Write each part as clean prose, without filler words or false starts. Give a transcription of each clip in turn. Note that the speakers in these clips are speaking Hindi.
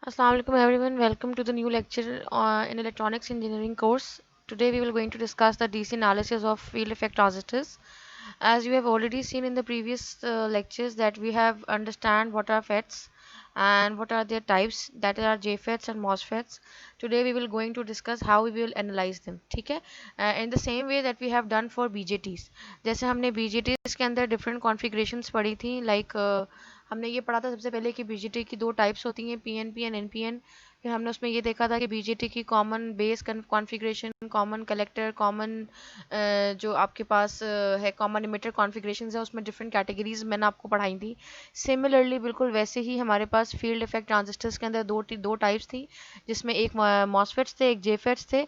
Assalamu alaikum everyone. Welcome to the new lecture in electronics engineering course. Today we will going to discuss the DC analysis of field effect transistors. As you have already seen in the previous lectures that we have understand what are FETs and what are their types, that are JFETs and MOSFETs. Today we will going to discuss how we will analyze them. ठीक है? In the same way that we have done for BJTs. जैसे हमने BJTs के अंदर different configurations पढ़ी थी, like हमने ये पढ़ा था सबसे पहले कि बीजेटी की दो टाइप्स होती हैं, पीएनपी एंड एनपीएन। फिर हमने उसमें ये देखा था कि बीजेटी की common base configuration, common collector, common जो आपके पास है कॉमन इमिटर कॉन्फ़िगरेशंस है, उसमें डिफरेंट कैटेगरीज मैंने आपको पढ़ाई थी। सिमिलरली बिल्कुल वैसे ही हमारे पास फील्ड इफेक्ट ट्रांजिस्टर्स के अंदर दो टाइप्स थी, जिसमें एक मॉसफेट्स थे, एक जेफेट्स थे।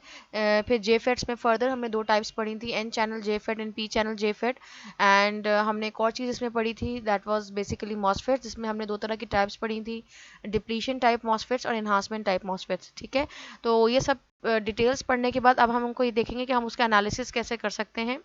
फिर जेफेट्स में फर्दर हमने दो टाइप्स पढ़ी थी, N channel JFET and P channel JFET. And हमने एक और चीज़ इसमें पढ़ी थी, दैट वाज बेसिकली मॉसफेट्स, जिसमें हमने दो तरह की टाइप्स पढ़ी थी, डिप्लीशन टाइप मॉसफेट्स और एनहांसमेंट टाइप मॉसफेट्स। ठीक है, तो ये सब डिटेल्स पढ़ने के बाद अब हम उनको ये देखेंगे कि हम उसका एनालिसिस कैसे कर सकते हैं।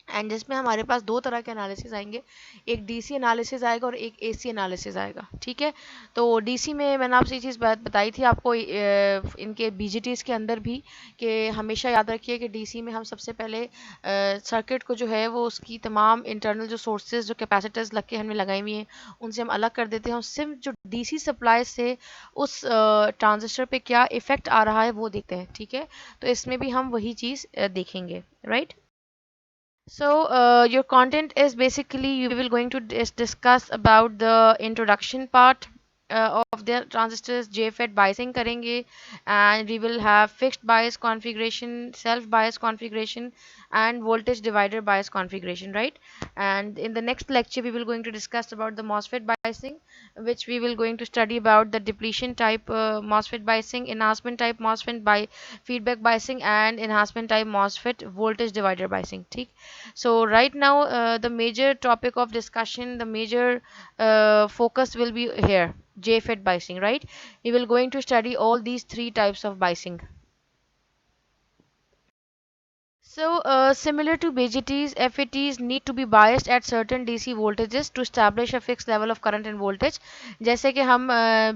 एंड जिसमें हमारे पास दो तरह के एनालिसिस आएंगे, एक डीसी एनालिसिस आएगा और एक एसी एनालिसिस आएगा। ठीक है, तो डीसी में मैंने आपसे ये चीज़ बताई थी आपको इनके बीजीटीज के अंदर भी, कि हमेशा याद रखिए कि डीसी में हम सबसे पहले सर्किट को जो है वो उसकी तमाम इंटरनल जो सोर्सेज जो कैपेसिटर्स लग के हमने लगाई हुई हैं उनसे हम अलग कर देते हैं, और सिर्फ जो डीसी सप्लाई से उस ट्रांजिस्टर पे क्या इफेक्ट आ रहा है वो देखते हैं। ठीक है, तो इसमें भी हम वही चीज़ देखेंगे, right. So your content is basically you will going to discuss about the introduction part of the transistors, JFET biasing करेंगे, and we will have fixed bias configuration, self bias configuration, and voltage divider bias configuration, right? And in the next lecture we will going to discuss about the MOSFET biasing, which we will going to study about the depletion type MOSFET biasing, enhancement type MOSFET by feedback biasing, and enhancement type MOSFET voltage divider biasing. ठीक, so right now the major topic of discussion, the major focus will be here, JFET biasing, right? We will going to study all these three types of biasing. So, similar to BJTs, FETs need to be biased at certain DC voltages to establish a fixed level of current and voltage. जैसे कि हम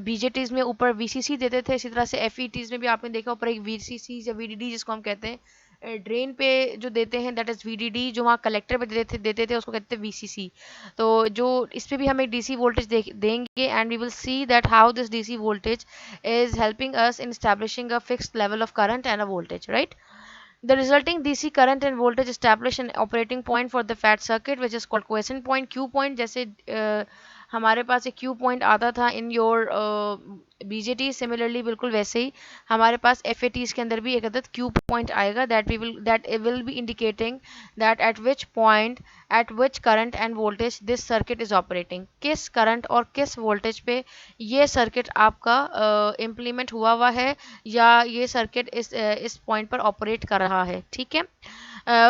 BJTs में ऊपर VCC देते थे, इसी तरह से FETs में भी आपने देखा ऊपर एक VCC या VDD जिसको हम कहते हैं, ड्रेन पे जो देते हैं दैट इज़ VDD, जो वहाँ कलेक्टर पे देते थे उसको कहते हैं VCC। तो जो इस पे भी हम एक DC वोल्टेज देंगे, and we will see that how this DC voltage is helping us in establishing a fixed level of current and a voltage, right? The resulting DC current and voltage establish an operating point for the FAT circuit, which is called quiescent point, Q point। जैसे हमारे पास एक Q point आता था इन योर BJT, सिमिलरली बिल्कुल वैसे ही हमारे पास FATs के अंदर भी एक अदद Q point आएगा, that it will be indicating that at which point, at which current and voltage this circuit is operating, किस करंट और किस वोल्टेज पे ये सर्किट आपका इम्प्लीमेंट हुआ है, या ये सर्किट इस पॉइंट पर ऑपरेट कर रहा है। ठीक है,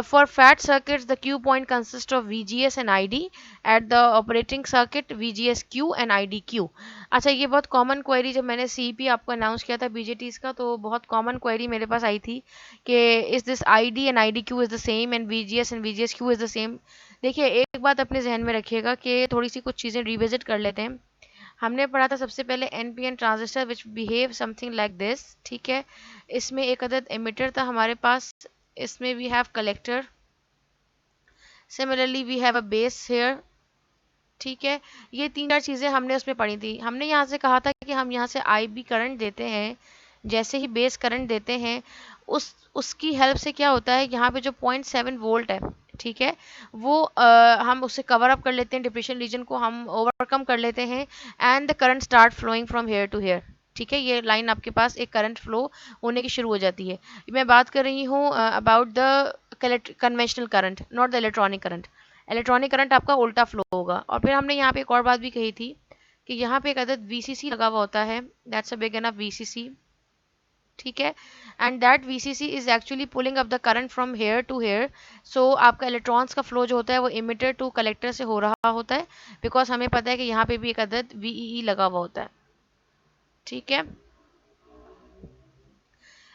for fat circuits the Q point consists of VGS and ID, at the operating circuit VGS Q and ID Q। अच्छा, ये बहुत कॉमन क्वेरी, जब मैंने CP आपको अनाउंस किया था BJTs का, तो बहुत कॉमन क्वेरी मेरे पास आई थी कि is this ID and ID Q is the same and VGS and VGS Q is the same. देखिए, एक बात अपने जहन में रखिएगा कि थोड़ी सी कुछ चीज़ें रिविजिट कर लेते हैं। हमने पढ़ा था सबसे पहले NPN transistor which behave something like this. ठीक है, इसमें एक अदद एमिटर था हमारे पास, इसमें we have collector, similarly we have a base here. ठीक है, ये तीन चार चीज़ें हमने उसमें पढ़ी थी। हमने यहाँ से कहा था कि हम यहाँ से आई बी करंट देते हैं, जैसे ही बेस करंट देते हैं उसकी हेल्प से क्या होता है, यहाँ पे जो 0.7 वोल्ट है, ठीक है, वो हम उससे कवर अप कर लेते हैं, डिप्रेशन रीजन को हम ओवरकम कर लेते हैं, and the current start flowing from here to here. ठीक है, ये लाइन आपके पास एक करंट फ्लो होने की शुरू हो जाती है। मैं बात कर रही हूँ about the conventional current, not the electronic current. Electronic current आपका उल्टा फ्लो होगा। और फिर हमने यहाँ पे एक और बात भी कही थी कि यहाँ पे एक अदद VCC लगा हुआ होता है, that's a big enough VCC। ठीक है, and that VCC is actually pulling up the current from here to here. So आपका इलेक्ट्रॉन्स का फ्लो जो होता है वो इमिटर टू कलेक्टर से हो रहा होता है, बिकॉज हमें पता है कि यहाँ पे भी एक अदद VEE लगा हुआ होता है। ठीक है,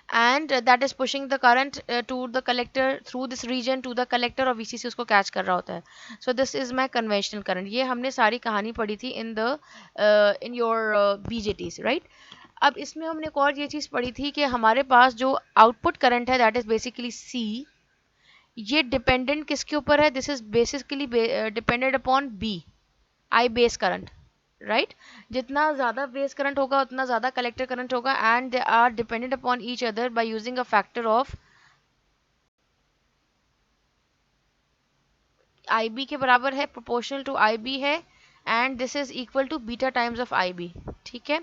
and that is pushing the current to the collector through this region to the collector, और VCC उसको कैच कर रहा होता है। so this is my conventional current। ये हमने सारी कहानी पढ़ी थी in the in your BJTs, right? अब इसमें हमने एक और ये चीज़ पढ़ी थी कि हमारे पास जो आउटपुट करंट है दैट इज़ बेसिकली सी, ये डिपेंडेंट किसके ऊपर है, this is basically dependent upon B, I base current, right. जितना ज़्यादा बेस करंट होगा उतना ज़्यादा कलेक्टर करंट होगा, and they are dependent upon each other by using a factor of I B के बराबर है, प्रोपोर्शनल टू आई बी है, and this is equal to beta times of I B. ठीक है,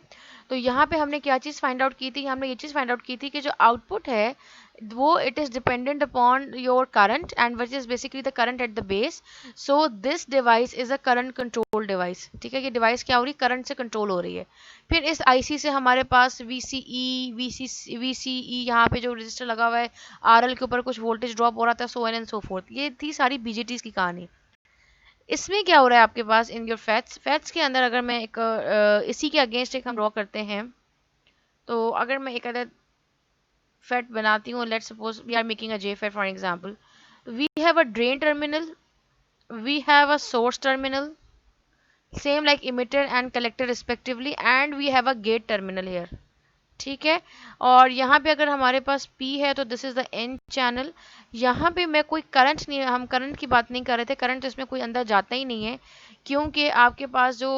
तो यहाँ पे हमने क्या चीज़ फाइंड आउट की थी, हमने ये चीज़ फाइंड आउट की थी कि जो आउटपुट है वो it is dependent upon your current and which is basically the current at the base. So this device is a current control device. ठीक है, ये डिवाइस क्या हो रही है, करंट से कंट्रोल हो रही है। फिर इस आईसी से हमारे पास वी सी ई यहाँ पे जो रजिस्टर लगा हुआ है, आरएल के ऊपर कुछ वोल्टेज ड्रॉप हो रहा था, सो एन एंड सो फोर्थ। ये थी सारी बीजेटीज की कहानी। इसमें क्या हो रहा है आपके पास इन योर फैट्स, फैट्स के अंदर अगर मैं एक इसी के अगेंस्ट एक हम ड्रॉ करते हैं, तो अगर मैं एक अदर फैट बनाती हूँ, let's suppose we are making a J FET for example, we have a drain terminal, we have a source terminal, same like emitter and collector respectively, and we have a gate terminal here। ठीक है, और यहाँ पे अगर हमारे पास P है तो this is the N channel. यहाँ पे मैं कोई करंट नहीं, हम करंट की बात नहीं कर रहे थे, करंट इसमें कोई अंदर जाता ही नहीं है, क्योंकि आपके पास जो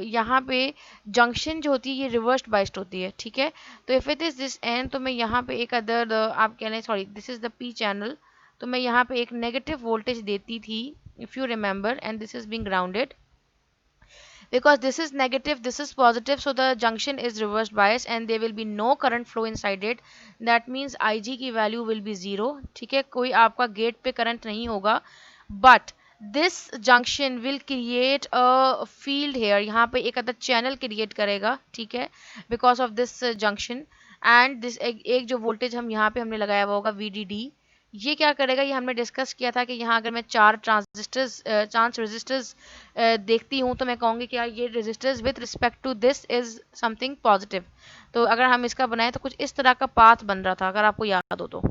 यहाँ पे जंक्शन जो होती है ये रिवर्स्ड बाइस्ड होती है। ठीक है, तो if it is this N, तो मैं यहाँ पे एक अदर आप कह लें, sorry this is the P channel, तो मैं यहाँ पे एक नेगेटिव वोल्टेज देती थी, if you remember, and this is being grounded, because this is negative, this is positive, so the junction is reverse bias and there will be no current flow inside it, that means Ig की value will be 0। ठीक है, कोई आपका गेट पे करंट नहीं होगा, but this junction will create a field here, यहाँ पे एक अदर चैनल क्रिएट करेगा। ठीक है, because of this junction, and this एक जो वोल्टेज हम यहाँ पे हमने लगाया हुआ होगा VDD, ये क्या करेगा, ये हमने डिस्कस किया था कि यहाँ अगर मैं चार ट्रांस रेजिस्टर्स देखती हूँ, तो मैं कहूँगी कि यार ये resistors with respect to this is something positive. तो अगर हम इसका बनाए तो कुछ इस तरह का पाथ बन रहा था, अगर आपको याद हो तो।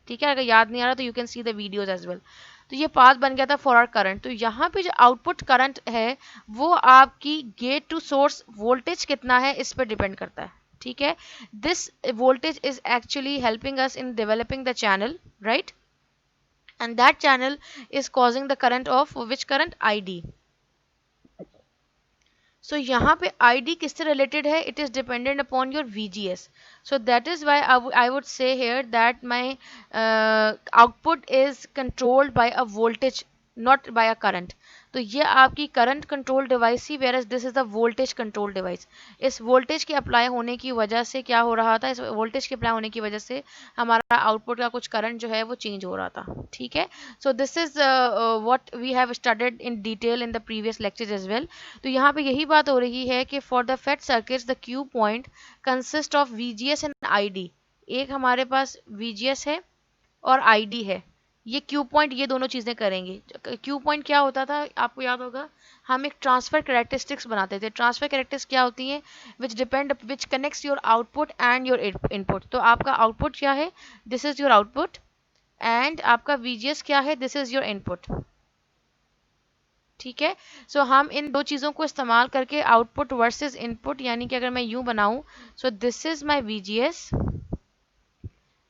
ठीक है, अगर याद नहीं आ रहा तो you can see the videos as well. तो ये पाथ बन गया था फॉर आवर करंट। तो यहाँ पे जो आउटपुट करंट है वो आपकी गेट टू सोर्स वोल्टेज कितना है इस पर डिपेंड करता है। ठीक है, this voltage is actually helping us in developing the channel, right, and that channel is causing the current of which current, id। so यहाँ पे id किससे related है, it is dependent upon your vgs, so that is why I would say here that my output is controlled by a voltage, not by a current। तो ये आपकी करंट कंट्रोल डिवाइस ही, whereas this is the voltage control device. इस वोल्टेज के अप्लाई होने की वजह से क्या हो रहा था, इस वोल्टेज के अप्लाई होने की वजह से हमारा आउटपुट का कुछ करंट जो है वो चेंज हो रहा था। ठीक है, so this is what we have studied in detail in the previous lectures as well. तो यहाँ पे यही बात हो रही है कि for the FET circuits the Q point consist of VGS and ID. एक हमारे पास वीजीएस है और आईडी है, ये क्यू पॉइंट ये दोनों चीज़ें करेंगे। क्यू पॉइंट क्या होता था आपको याद होगा, हम एक ट्रांसफर कैरेक्टरिस्टिक्स बनाते थे। ट्रांसफर कैरेक्टरिस्टिक्स क्या होती हैं, which connects your output and your input. तो आपका आउटपुट क्या है, this is your output, and आपका वीजीएस क्या है, दिस इज योर इनपुट। ठीक है, सो हम इन दो चीज़ों को इस्तेमाल करके आउटपुट वर्सेस इनपुट, यानी कि अगर मैं यूं बनाऊं, so this is my VGS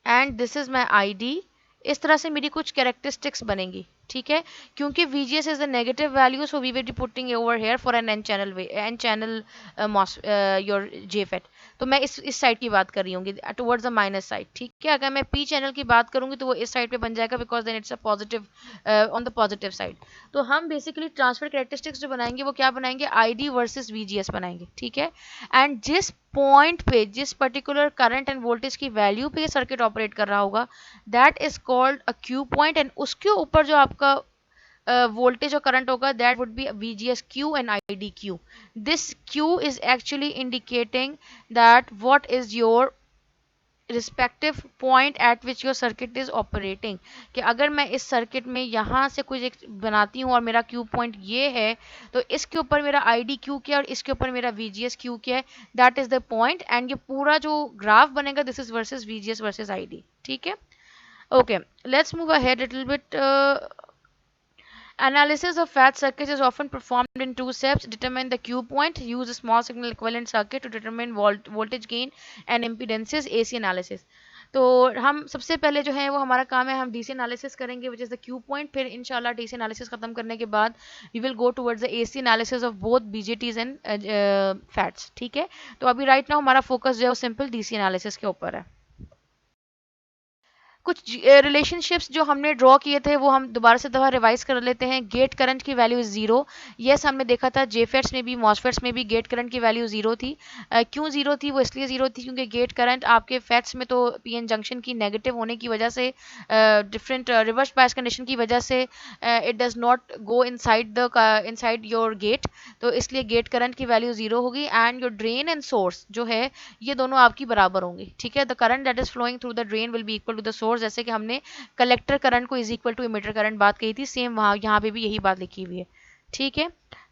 and this is my ID, इस तरह से मेरी कुछ कैरेक्टरिस्टिक्स बनेंगी। ठीक है, क्योंकि VGS is the negative value, so we will be putting over here for an N channel your JFET. तो मैं इस साइड की बात कर रही हूँ टुवर्ड्स द माइनस साइड। ठीक है, अगर मैं P चैनल की बात करूंगी तो वो इस साइड पे बन जाएगा, because then it's a positive on the positive side. तो हम बेसिकली ट्रांसफर कैरेक्टरिस्टिक्स जो बनाएंगे वो क्या बनाएंगे, ID वर्सेस VGS बनाएंगे। ठीक है, एंड जिस पॉइंट पे, जिस पर्टिकुलर करंट एंड वोल्टेज की वैल्यू पे सर्किट ऑपरेट कर रहा होगा, that is called a Q point, and उसके ऊपर जो आपका वोल्टेज और करंट होगा that would B VGS Q and ID Q। This Q is actually indicating that what is your respective point eight which your circuit is operating. कि अगर मैं इस सर्किट में यहाँ से कुछ एक बनाती हूँ और मेरा क्यू पॉइंट ये है, तो इसके ऊपर मेरा ID क्यू क्या है और इसके ऊपर मेरा VGS क्यू क्या है, that is the point. And ये पूरा जो ग्राफ बनेगा this is versus VGS versus ID। ठीक है, okay, let's move ahead little bit. Analysis of fat circuits is often performed in two steps. Determine the Q point. Use a small signal equivalent circuit to determine voltage gain and impedances. AC analysis. तो हम सबसे पहले जो है वो हमारा काम है, हम डीसी एनालिसिस करेंगे which is the Q point. फिर इंशाल्लाह डीसी एनालिसिस खत्म करने के बाद we will go towards the AC analysis of both BJTs and FETs. ठीक है, तो अभी राइट नाउ हमारा फोकस जो है वो सिंपल डीसी एनालिसिस के ऊपर है. कुछ रिलेशनशिप्स जो हमने ड्रॉ किए थे वो हम दोबारा से दफा रिवाइज कर लेते हैं. गेट करंट की वैल्यू इज जीरो. यस, हमने देखा था जेफेट्स में भी मॉसफेट्स में भी गेट करंट की वैल्यू जीरो थी. क्यों जीरो थी? वो इसलिए जीरो थी क्योंकि गेट करंट आपके फेट्स में तो पीएन जंक्शन की नेगेटिव होने की वजह से, डिफरेंट रिवर्स बायस कंडीशन की वजह से it does not go inside your gate. तो इसलिए गेट करंट की वैल्यू जीरो होगी. And your drain and source जो है ये दोनों आपकी बराबर होंगी. ठीक है, the current that is flowing through the drain will be equal to the source. जैसे कि हमने कलेक्टर करंट को is equal to emitter current बात कही थी, सेम वहाँ यहाँ पे भी यही बात लिखी हुई है. ठीक है,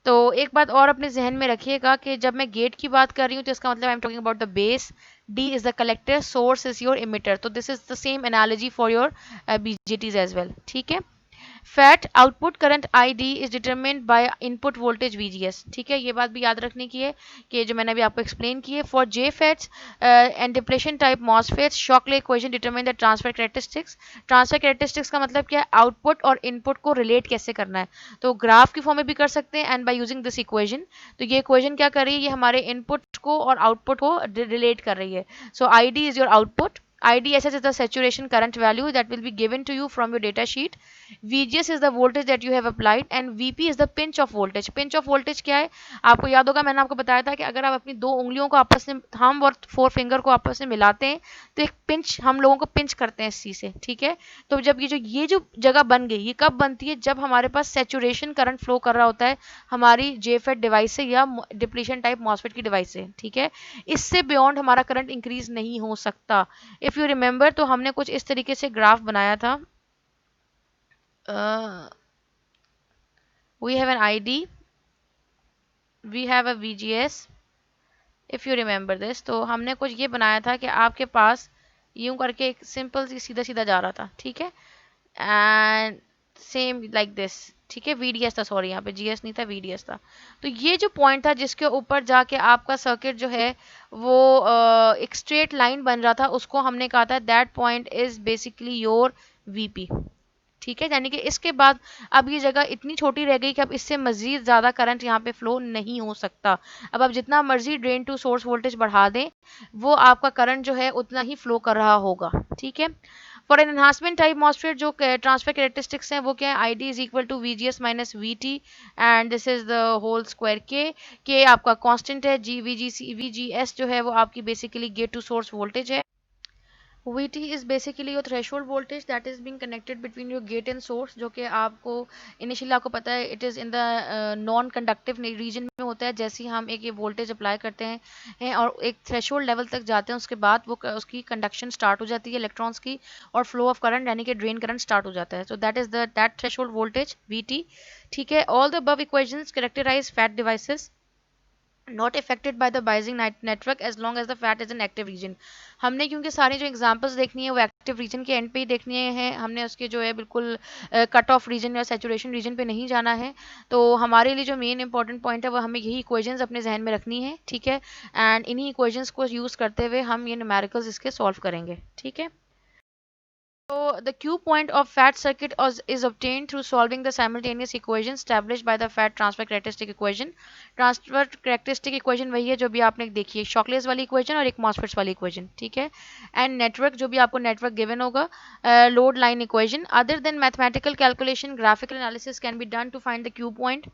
तो एक बात और अपने जहन में रखिएगा कि जब मैं गेट की बात कर रही हूँ तो इसका मतलब I am talking about the base. D is the collector, source is your emitter. तो this is the same analogy for your BJTs as well. ठीक है, FET output current I D is determined by input voltage VGS. ठीक है, ये बात भी याद रखने की है कि जो मैंने अभी आपको एक्सप्लेन की है. For J fats and depletion type MOSFETs Shockley equation determine the transfer characteristics. Transfer characteristics का मतलब क्या है? आउटपुट और इनपुट को रिलेट कैसे करना है. तो ग्राफ की फॉर्म में भी कर सकते हैं and by using this equation. तो ये इक्वेशन क्या कर रही है? ये हमारे इनपुट को और आउटपुट को रिलेट कर रही है. So I D is your output. IDSS is the saturation current value that will be given to you from your data sheet. VGS is the voltage that you have applied and VP is the pinch of voltage. Pinch of voltage क्या है? आपको याद होगा मैंने आपको बताया था कि अगर आप अपनी दो उंगलियों को आपस में, थंब और फोर फिंगर को आपस में मिलाते हैं तो एक पिंच, हम लोगों को पिंच करते हैं इसी से. ठीक है, तो जब ये जो जगह बन गई, ये कब बनती है? जब हमारे पास सेचुरेशन करंट फ्लो कर रहा होता है हमारी जेफेट डिवाइस से या डिप्लीशन टाइप मॉसफेट की डिवाइस से. ठीक है, इससे बियॉन्ड हमारा करंट इंक्रीज नहीं हो सकता. इफ यू रिमेंबर तो हमने कुछ इस तरीके से ग्राफ बनाया था. We have an ID, we have a VGS. If you remember this, तो हमने कुछ ये बनाया था कि आपके पास यूं करके एक सिंपल सी सीधा सीधा जा रहा था. ठीक है, एंड सेम लाइक दिस. ठीक है, VDS था, सॉरी यहाँ पे GS नहीं था, VDS था. तो ये जो पॉइंट था जिसके ऊपर जाके आपका सर्किट जो है वो एक स्ट्रेट लाइन बन रहा था, उसको हमने कहा था that point is basically your VP. ठीक है, यानी कि इसके बाद अब ये जगह इतनी छोटी रह गई कि अब इससे मजीद ज़्यादा करंट यहाँ पे फ्लो नहीं हो सकता. अब आप जितना मर्जी ड्रेन टू सोर्स वोल्टेज बढ़ा दें वो आपका करंट जो है उतना ही फ्लो कर रहा होगा. ठीक है, for an enhancement type MOSFET जो ट्रांसफर कैरेक्टरिस्टिक्स हैं वो क्या है? ID is equal to VGS minus VT and this is the whole square. K आपका कांस्टेंट है. VGS जो है वो आपकी basically gate to source voltage है. VT is basically your threshold voltage that is being connected between your gate and source, जो कि आपको इनिशियली आपको पता है it is in the non conductive region में होता है. जैसे ही हम एक ये वोल्टेज अप्लाई करते हैं और एक थ्रेशोल्ड लेवल तक जाते हैं उसके बाद वो उसकी कंडक्शन स्टार्ट हो जाती है इलेक्ट्रॉन्स की और फ्लो ऑफ करंट यानी कि ड्रेन करंट स्टार्ट हो जाता है. So that is that threshold voltage VT. ठीक है, all the above equations characterize FET devices not affected by the biasing network as long as the fat is in active region. हमने क्योंकि सारी जो एग्जांपल्स देखनी है वो एक्टिव रीजन के एंड पे ही देखनी है, हमने उसके जो है बिल्कुल कट ऑफ रीजन या सैचुरेशन रीजन पे नहीं जाना है. तो हमारे लिए जो मेन इंपॉर्टेंट पॉइंट है वो हमें यही इक्वेशंस अपने जहन में रखनी है. ठीक है, एंड इन्हीं इक्वेशंस को यूज़ करते हुए हम ये न्यूमेरिकल्स इसके सॉल्व करेंगे. ठीक है, so the Q point of fat circuit is obtained through solving the simultaneous equation established by the fat transfer characteristic equation. Transfer characteristic equation वही है जो भी आपने देखी है, शॉकलेस वाली इक्वेशन और एक मॉसफेट्स वाली इक्वेशन. ठीक है, एंड नेटवर्क जो भी आपको नेटवर्क गिवन होगा, load line equation. Other than mathematical calculation graphical analysis can be done to find the Q point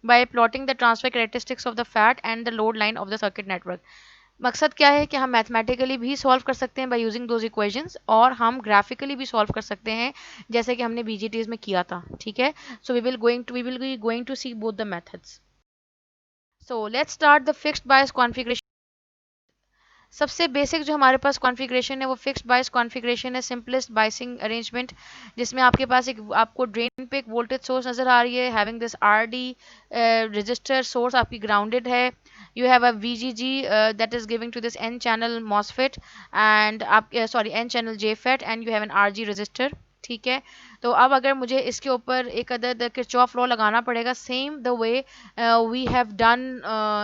by plotting the transfer characteristics of the fat and the load line of the circuit network. मकसद क्या है कि हम मैथमेटिकली भी सॉल्व कर सकते हैं बाय यूजिंग दोज इक्वेशंस और हम ग्राफिकली भी सॉल्व कर सकते हैं जैसे कि हमने बीजीटीज में किया था. ठीक है, so we will be going to see both the methods. So let's start the fixed bias configuration. सबसे बेसिक जो हमारे पास कॉन्फ़िगरेशन है वो फिक्स्ड बायस कॉन्फ़िगरेशन है, सिंपलेस्ट बायसिंग अरेंजमेंट, जिसमें आपके पास एक आपको ड्रेन पे एक वोल्टेज सोर्स नज़र आ रही है having this RD register. Source आपकी ग्राउंडेड है. You have a VGG that is giving to this N channel MOSFET and N channel JFET and you have an RG resistor. ठीक है। तो अब अगर मुझे इसके ऊपर एक अदर किरचॉफ लॉ लगाना पड़ेगा same the way we have done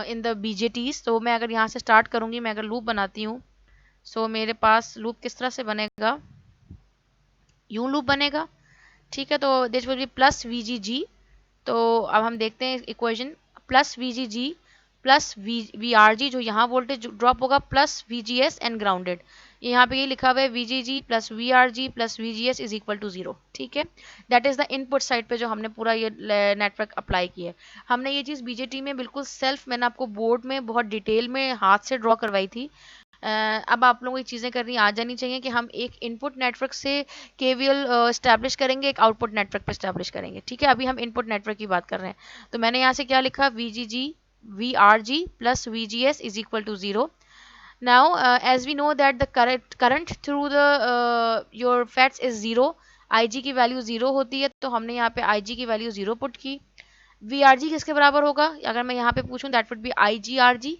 in the BJTs. तो मैं अगर यहाँ से स्टार्ट करूँगी, मैं अगर लूप बनाती हूँ, सो मेरे पास लूप किस तरह से बनेगा, यूं लूप बनेगा। ठीक है, तो this will be plus V G G. तो अब हम देखते हैं equation, plus V G G plus V R G, जो यहाँ वोल्टेज ड्रॉप होगा, plus V G S and grounded. यहाँ पे ये लिखा हुआ है V G G plus V R G plus V G S is equal to 0। ठीक है, that is the input side पे जो हमने पूरा ये नेटवर्क अप्लाई किया है। हमने ये चीज़ बीजेटी में बिल्कुल सेल्फ, मैंने आपको बोर्ड में बहुत डिटेल में हाथ से ड्रॉ करवाई थी। अब आप लोगों को ये चीज़ें करनी आ जानी चाहिए कि हम एक इनपुट नेटवर्क से केवीएल स्टैब्लिश करेंगे, एक आउटपुट नेटवर्क पे स्टैब्लिश करेंगे। ठीक है, अभी हम इनपुट नेटवर्क की बात कर रहे हैं। तो मैंने यहाँ से क्या लिखा, V G G V R G plus V G S is equal to 0। now as we know that the current through the your FETs is 0, IG की वैल्यू 0 होती है, तो हमने यहाँ पे IG की वैल्यू 0 पुट की। VRG किसके बराबर होगा, अगर मैं यहाँ पे पूछूं, दैट वुड बी IGRG।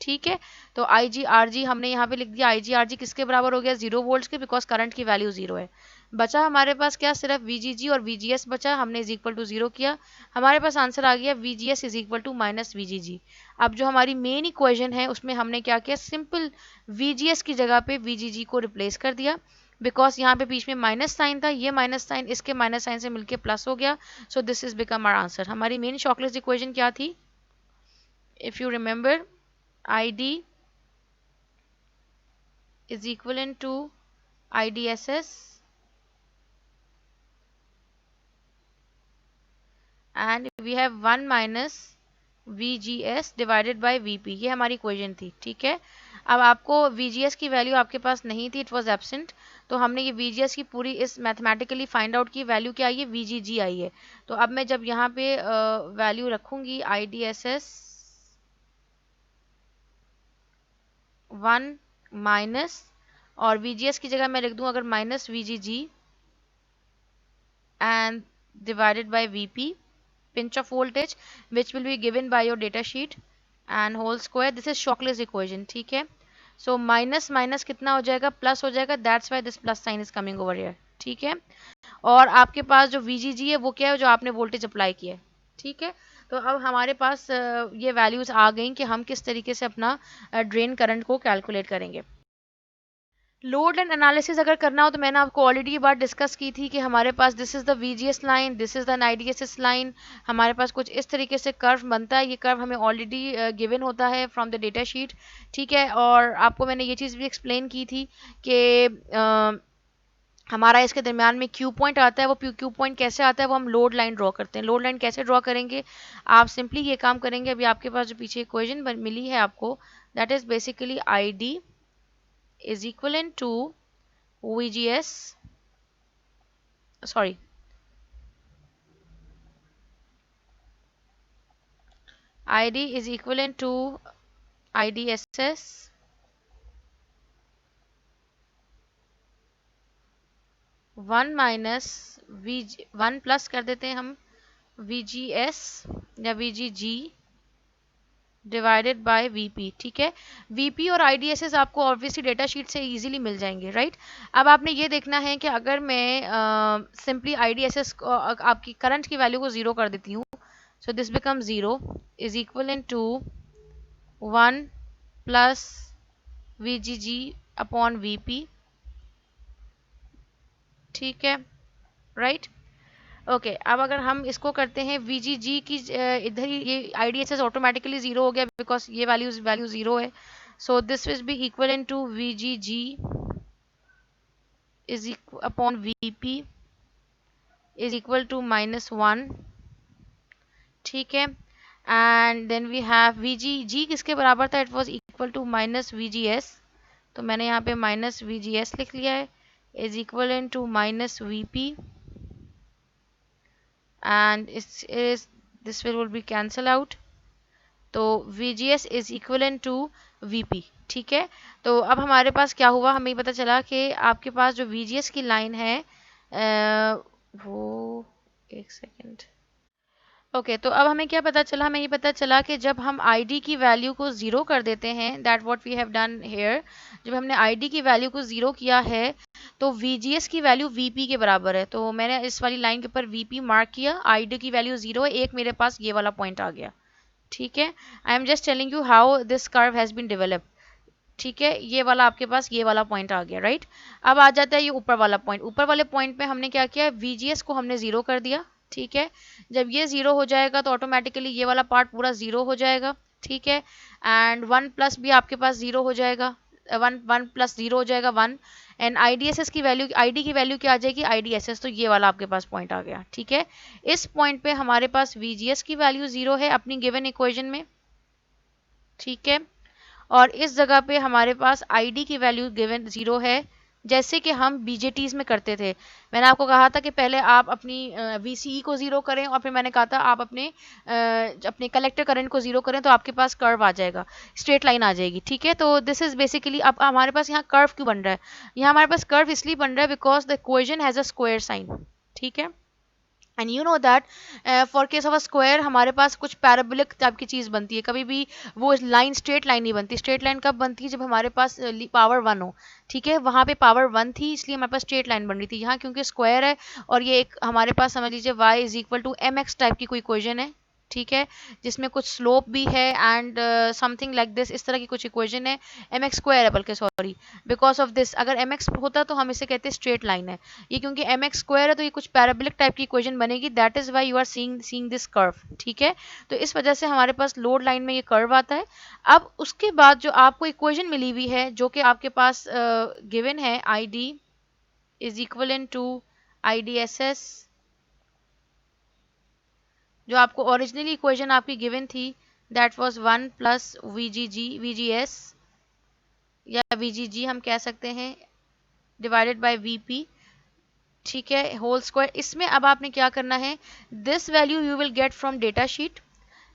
ठीक है, तो IGRG हमने यहाँ पे लिख दिया, IGRG किसके बराबर हो गया, 0 वोल्ट्स के, बिकॉज करंट की वैल्यू 0 है। बचा हमारे पास क्या, सिर्फ VGG और VGS बचा, हमने इज इक्वल टू 0 किया, हमारे पास आंसर आ गया VGS is equal to minus VGG। अब जो हमारी मेन इक्वेशन है उसमें हमने क्या किया, सिंपल VGS की जगह पे VGG को रिप्लेस कर दिया, बिकॉज यहाँ पे बीच में माइनस साइन था, ये माइनस साइन इसके माइनस साइन से मिलके प्लस हो गया। So this is become our answer. हमारी मेन शॉकलेस इक्वेशन क्या थी, if you remember, ID is equivalent to IDSS and we have 1 minus VGS divided by VP, ये हमारी इक्वेशन थी। ठीक है, अब आपको VGS की वैल्यू आपके पास नहीं थी, इट वाज एब्सेंट, तो हमने ये VGS की पूरी इस मैथमेटिकली फाइंड आउट की, वैल्यू क्या आई है, VGG आई है। तो अब मैं जब यहाँ पे वैल्यू रखूंगी IDSS 1 माइनस, और VGS की जगह मैं लिख दूं अगर minus VGG and divided by VP, pinch of voltage, which will be given by your data sheet, and whole square, this is Shockley's equation। ठीक है, so माइनस माइनस कितना हो जाएगा, प्लस हो जाएगा, that's why this plus sign is coming over here। ठीक है, और आपके पास जो VGG है वो क्या है, जो आपने वोल्टेज अप्लाई किया है। ठीक है, तो अब हमारे पास ये वैल्यूज आ गई कि हम किस तरीके से अपना ड्रेन करंट को कैलकुलेट करेंगे। लोड एंड एनालिसिस अगर करना हो तो मैंने आपको ऑलरेडी ये बात डिस्कस की थी कि हमारे पास this is the VGS line, this is the IDSS line, हमारे पास कुछ इस तरीके से कर्व बनता है। ये कर्व हमें ऑलरेडी गिवन होता है फ्रॉम द डेटा शीट। ठीक है, और आपको मैंने ये चीज़ भी एक्सप्लेन की थी कि हमारा इसके दरमियान में क्यू पॉइंट आता है। वो क्यू पॉइंट कैसे आता है, वो हम लोड लाइन ड्रॉ करते हैं। लोड लाइन कैसे ड्रॉ करेंगे, आप सिंपली ये काम करेंगे, अभी आपके पास जो पीछे इक्वेशन मिली है आपको, that is basically ID is equivalent to VGS, sorry, ID is equivalent to IDSS one minus one plus कर देते हैं हम VGS या VGG डिवाइडेड बाय VP। ठीक है, VP और IDSS आपको ऑब्वियसली डेटा शीट से इजीली मिल जाएंगे, राइट। अब आपने ये देखना है कि अगर मैं सिंपली IDSS आपकी करंट की वैल्यू को 0 कर देती हूँ, so this become 0 is equivalent to 1 plus VGG upon VP। ठीक है, राइट। ओके, अब अगर हम इसको करते हैं VGG की इधर ही ये IDSS ऑटोमेटिकली 0 हो गया, बिकॉज ये वैल्यू 0 है। So this will be equivalent to VGG is upon VP is equal to -1। ठीक है, and then we have VGG किसके बराबर था, it was equal to minus VGS, तो मैंने यहाँ पे माइनस VGS लिख लिया है, is equivalent to minus VP, and this will be cancel out, तो VGS is equivalent to VP। ठीक है, तो अब हमारे पास क्या हुआ, हमें पता चला कि आपके पास जो VGS की लाइन है वो एक सेकेंड। ओके, तो अब हमें क्या पता चला, हमें ये पता चला कि जब हम ID की वैल्यू को 0 कर देते हैं, that what we have done here, जब हमने ID की वैल्यू को 0 किया है, तो VGS की वैल्यू VP के बराबर है, तो मैंने इस वाली लाइन के ऊपर VP मार्क किया, ID की वैल्यू 0 है, एक मेरे पास ये वाला पॉइंट आ गया। ठीक है, I am just telling you how this curve has been developed. ठीक है, ये वाला आपके पास ये वाला पॉइंट आ गया, राइट। अब आ जाता है ये ऊपर वाला पॉइंट। ऊपर वाले पॉइंट पे हमने क्या किया, VGS को हमने जीरो कर दिया। ठीक है, जब ये जीरो हो जाएगा तो ऑटोमेटिकली ये वाला पार्ट पूरा जीरो हो जाएगा। ठीक है, एंड 1+ भी आपके पास जीरो हो जाएगा, 1+ 0 हो जाएगा 1। एंड IDSS की वैल्यू, ID की वैल्यू क्या आ जाएगी, IDSS, तो ये वाला आपके पास पॉइंट आ गया। ठीक है, इस पॉइंट पे हमारे पास VGS की वैल्यू 0 है अपनी गिवन इक्वेशन में। ठीक है, और इस जगह पे हमारे पास ID की वैल्यू गिवन 0 है, जैसे कि हम BJTs में करते थे। मैंने आपको कहा था कि पहले आप अपनी VCE को ज़ीरो करें, और फिर मैंने कहा था आप अपने कलेक्टर करंट को ज़ीरो करें, तो आपके पास कर्व आ जाएगा, स्ट्रेट लाइन आ जाएगी। ठीक है, तो दिस इज बेसिकली, अब हमारे पास यहाँ कर्व क्यों बन रहा है, यहाँ हमारे पास कर्व इसलिए बन रहा है because the equation has a square sine. ठीक है, and you know that for case of a square हमारे पास कुछ पैराबोलिक टाइप की चीज़ बनती है, कभी भी वो लाइन स्ट्रेट लाइन नहीं बनती। स्ट्रेट लाइन कब बनती है, जब हमारे पास पावर 1 हो। ठीक है, वहाँ पे पावर 1 थी, इसलिए हमारे पास स्ट्रेट लाइन बन रही थी। यहाँ क्योंकि स्क्वायर है और ये एक हमारे पास समझ लीजिए y=mx टाइप की कोई इक्वेशन है। ठीक है, जिसमें कुछ स्लोप भी है एंड समथिंग लाइक दिस, इस तरह की कुछ इक्वेशन है। mx² है, बल्कि सॉरी, बिकॉज ऑफ दिस, अगर mx होता तो हम इसे कहते हैं स्ट्रेट लाइन है। ये क्योंकि mx² है तो ये कुछ पैराबोलिक टाइप की इक्वेशन बनेगी, that is why you are seeing this curve. ठीक है, तो इस वजह से हमारे पास लोड लाइन में ये कर्व आता है। अब उसके बाद जो आपको इक्वेशन मिली हुई है, जो कि आपके पास गिवन है, ID is equal to IDSS, जो आपको ओरिजिनली इक्वेशन आपकी गिवन थी, दैट वाज 1+ VGS या VGG हम कह सकते हैं, डिवाइडेड बाय VP। ठीक है, होल स्क्वायर। इसमें अब आपने क्या करना है, this value you will get from data sheet,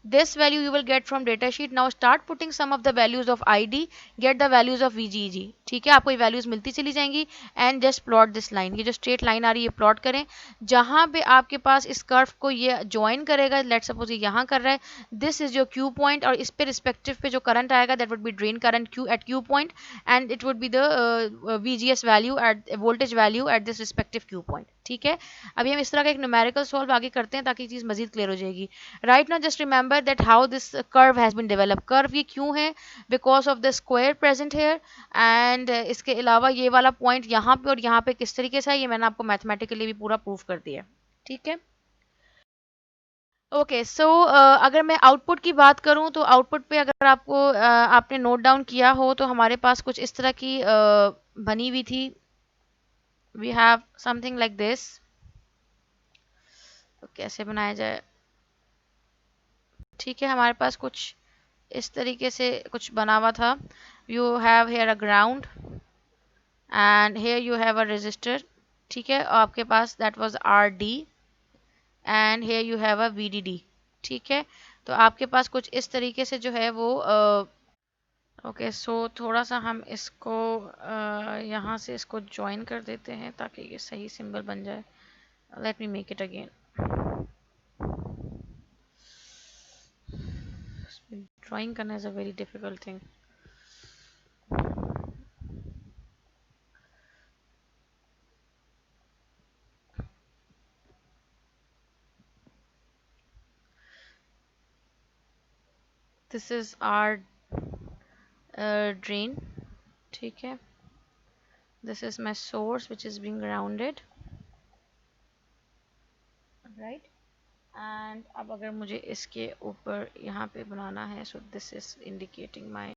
this value you will get from data sheet. Now start putting some of the values of ID, get the values of VGG. ठीक है, आपको ये वैल्यूज मिलती चली जाएंगी, and just plot this line, ये जो स्ट्रेट लाइन आ रही है प्लॉट करें, जहां पे आपके पास इस कर्व को ये ज्वाइन करेगा, लेट सपोज ये यहाँ कर रहा है, this is your Q point, और इस पे रिस्पेक्टिव पे जो करंट आएगा that would be drain current Q at Q point, and it would be the VGS value at voltage value at this respective Q point. ठीक है, अभी हम इस तरह का एक न्यूमेरिकल सॉल्व आगे करते हैं ताकि चीज़ मजीद क्लियर हो जाएगी। Right now just remember that how this curve has been develop. Curve ये क्यों है, because of the square present here, and इसके अलावा ये वाला पॉइंट यहाँ पे और यहाँ पे किस तरीके से है, ये मैंने आपको मैथमेटिकली भी पूरा प्रूफ कर दिया। ठीक है, ओके, सो अगर मैं आउटपुट की बात करूं, तो आउटपुट पे अगर आपने नोट डाउन किया हो, तो हमारे पास कुछ इस तरह की बनी हुई थी। We have something like this, तो कैसे बनाया जाए। ठीक है, हमारे पास कुछ इस तरीके से कुछ बना हुआ था। You have here a ground and here you have a resistor. ठीक है, आपके पास that was RD and here you have a VDD। ठीक है, तो आपके पास कुछ इस तरीके से जो है वो ओके, सो थोड़ा सा हम इसको यहाँ से इसको ज्वाइन कर देते हैं ताकि ये सही सिंबल बन जाए। Let me make it again. Drawing करना is a very difficult thing. This is our drain. ठीक है, this is my source which is being grounded, right? and अब अगर मुझे इसके ऊपर यहाँ पे बनाना है, so this is indicating my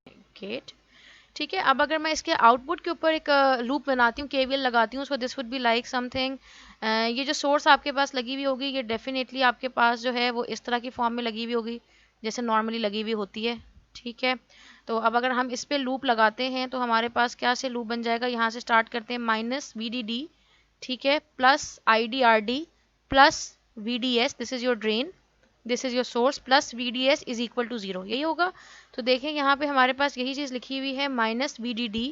gate. ठीक है, अब अगर मैं इसके आउटपुट के ऊपर एक लूप बनाती हूँ, KVL लगाती हूँ, so this would be like something, ये जो सोर्स आपके पास लगी हुई होगी, ये डेफिनेटली आपके पास जो है वो इस तरह की फॉर्म में लगी हुई होगी, जैसे नॉर्मली लगी हुई होती है। ठीक है, तो अब अगर हम इस पे लूप लगाते हैं तो हमारे पास क्या से लूप बन जाएगा, यहाँ से स्टार्ट करते हैं -VDD, ठीक है, plus IDRD plus VDS, this is your drain, this is your source, plus VDS is equal to 0, यही होगा। तो देखें यहाँ पे हमारे पास यही चीज़ लिखी हुई है, -VDD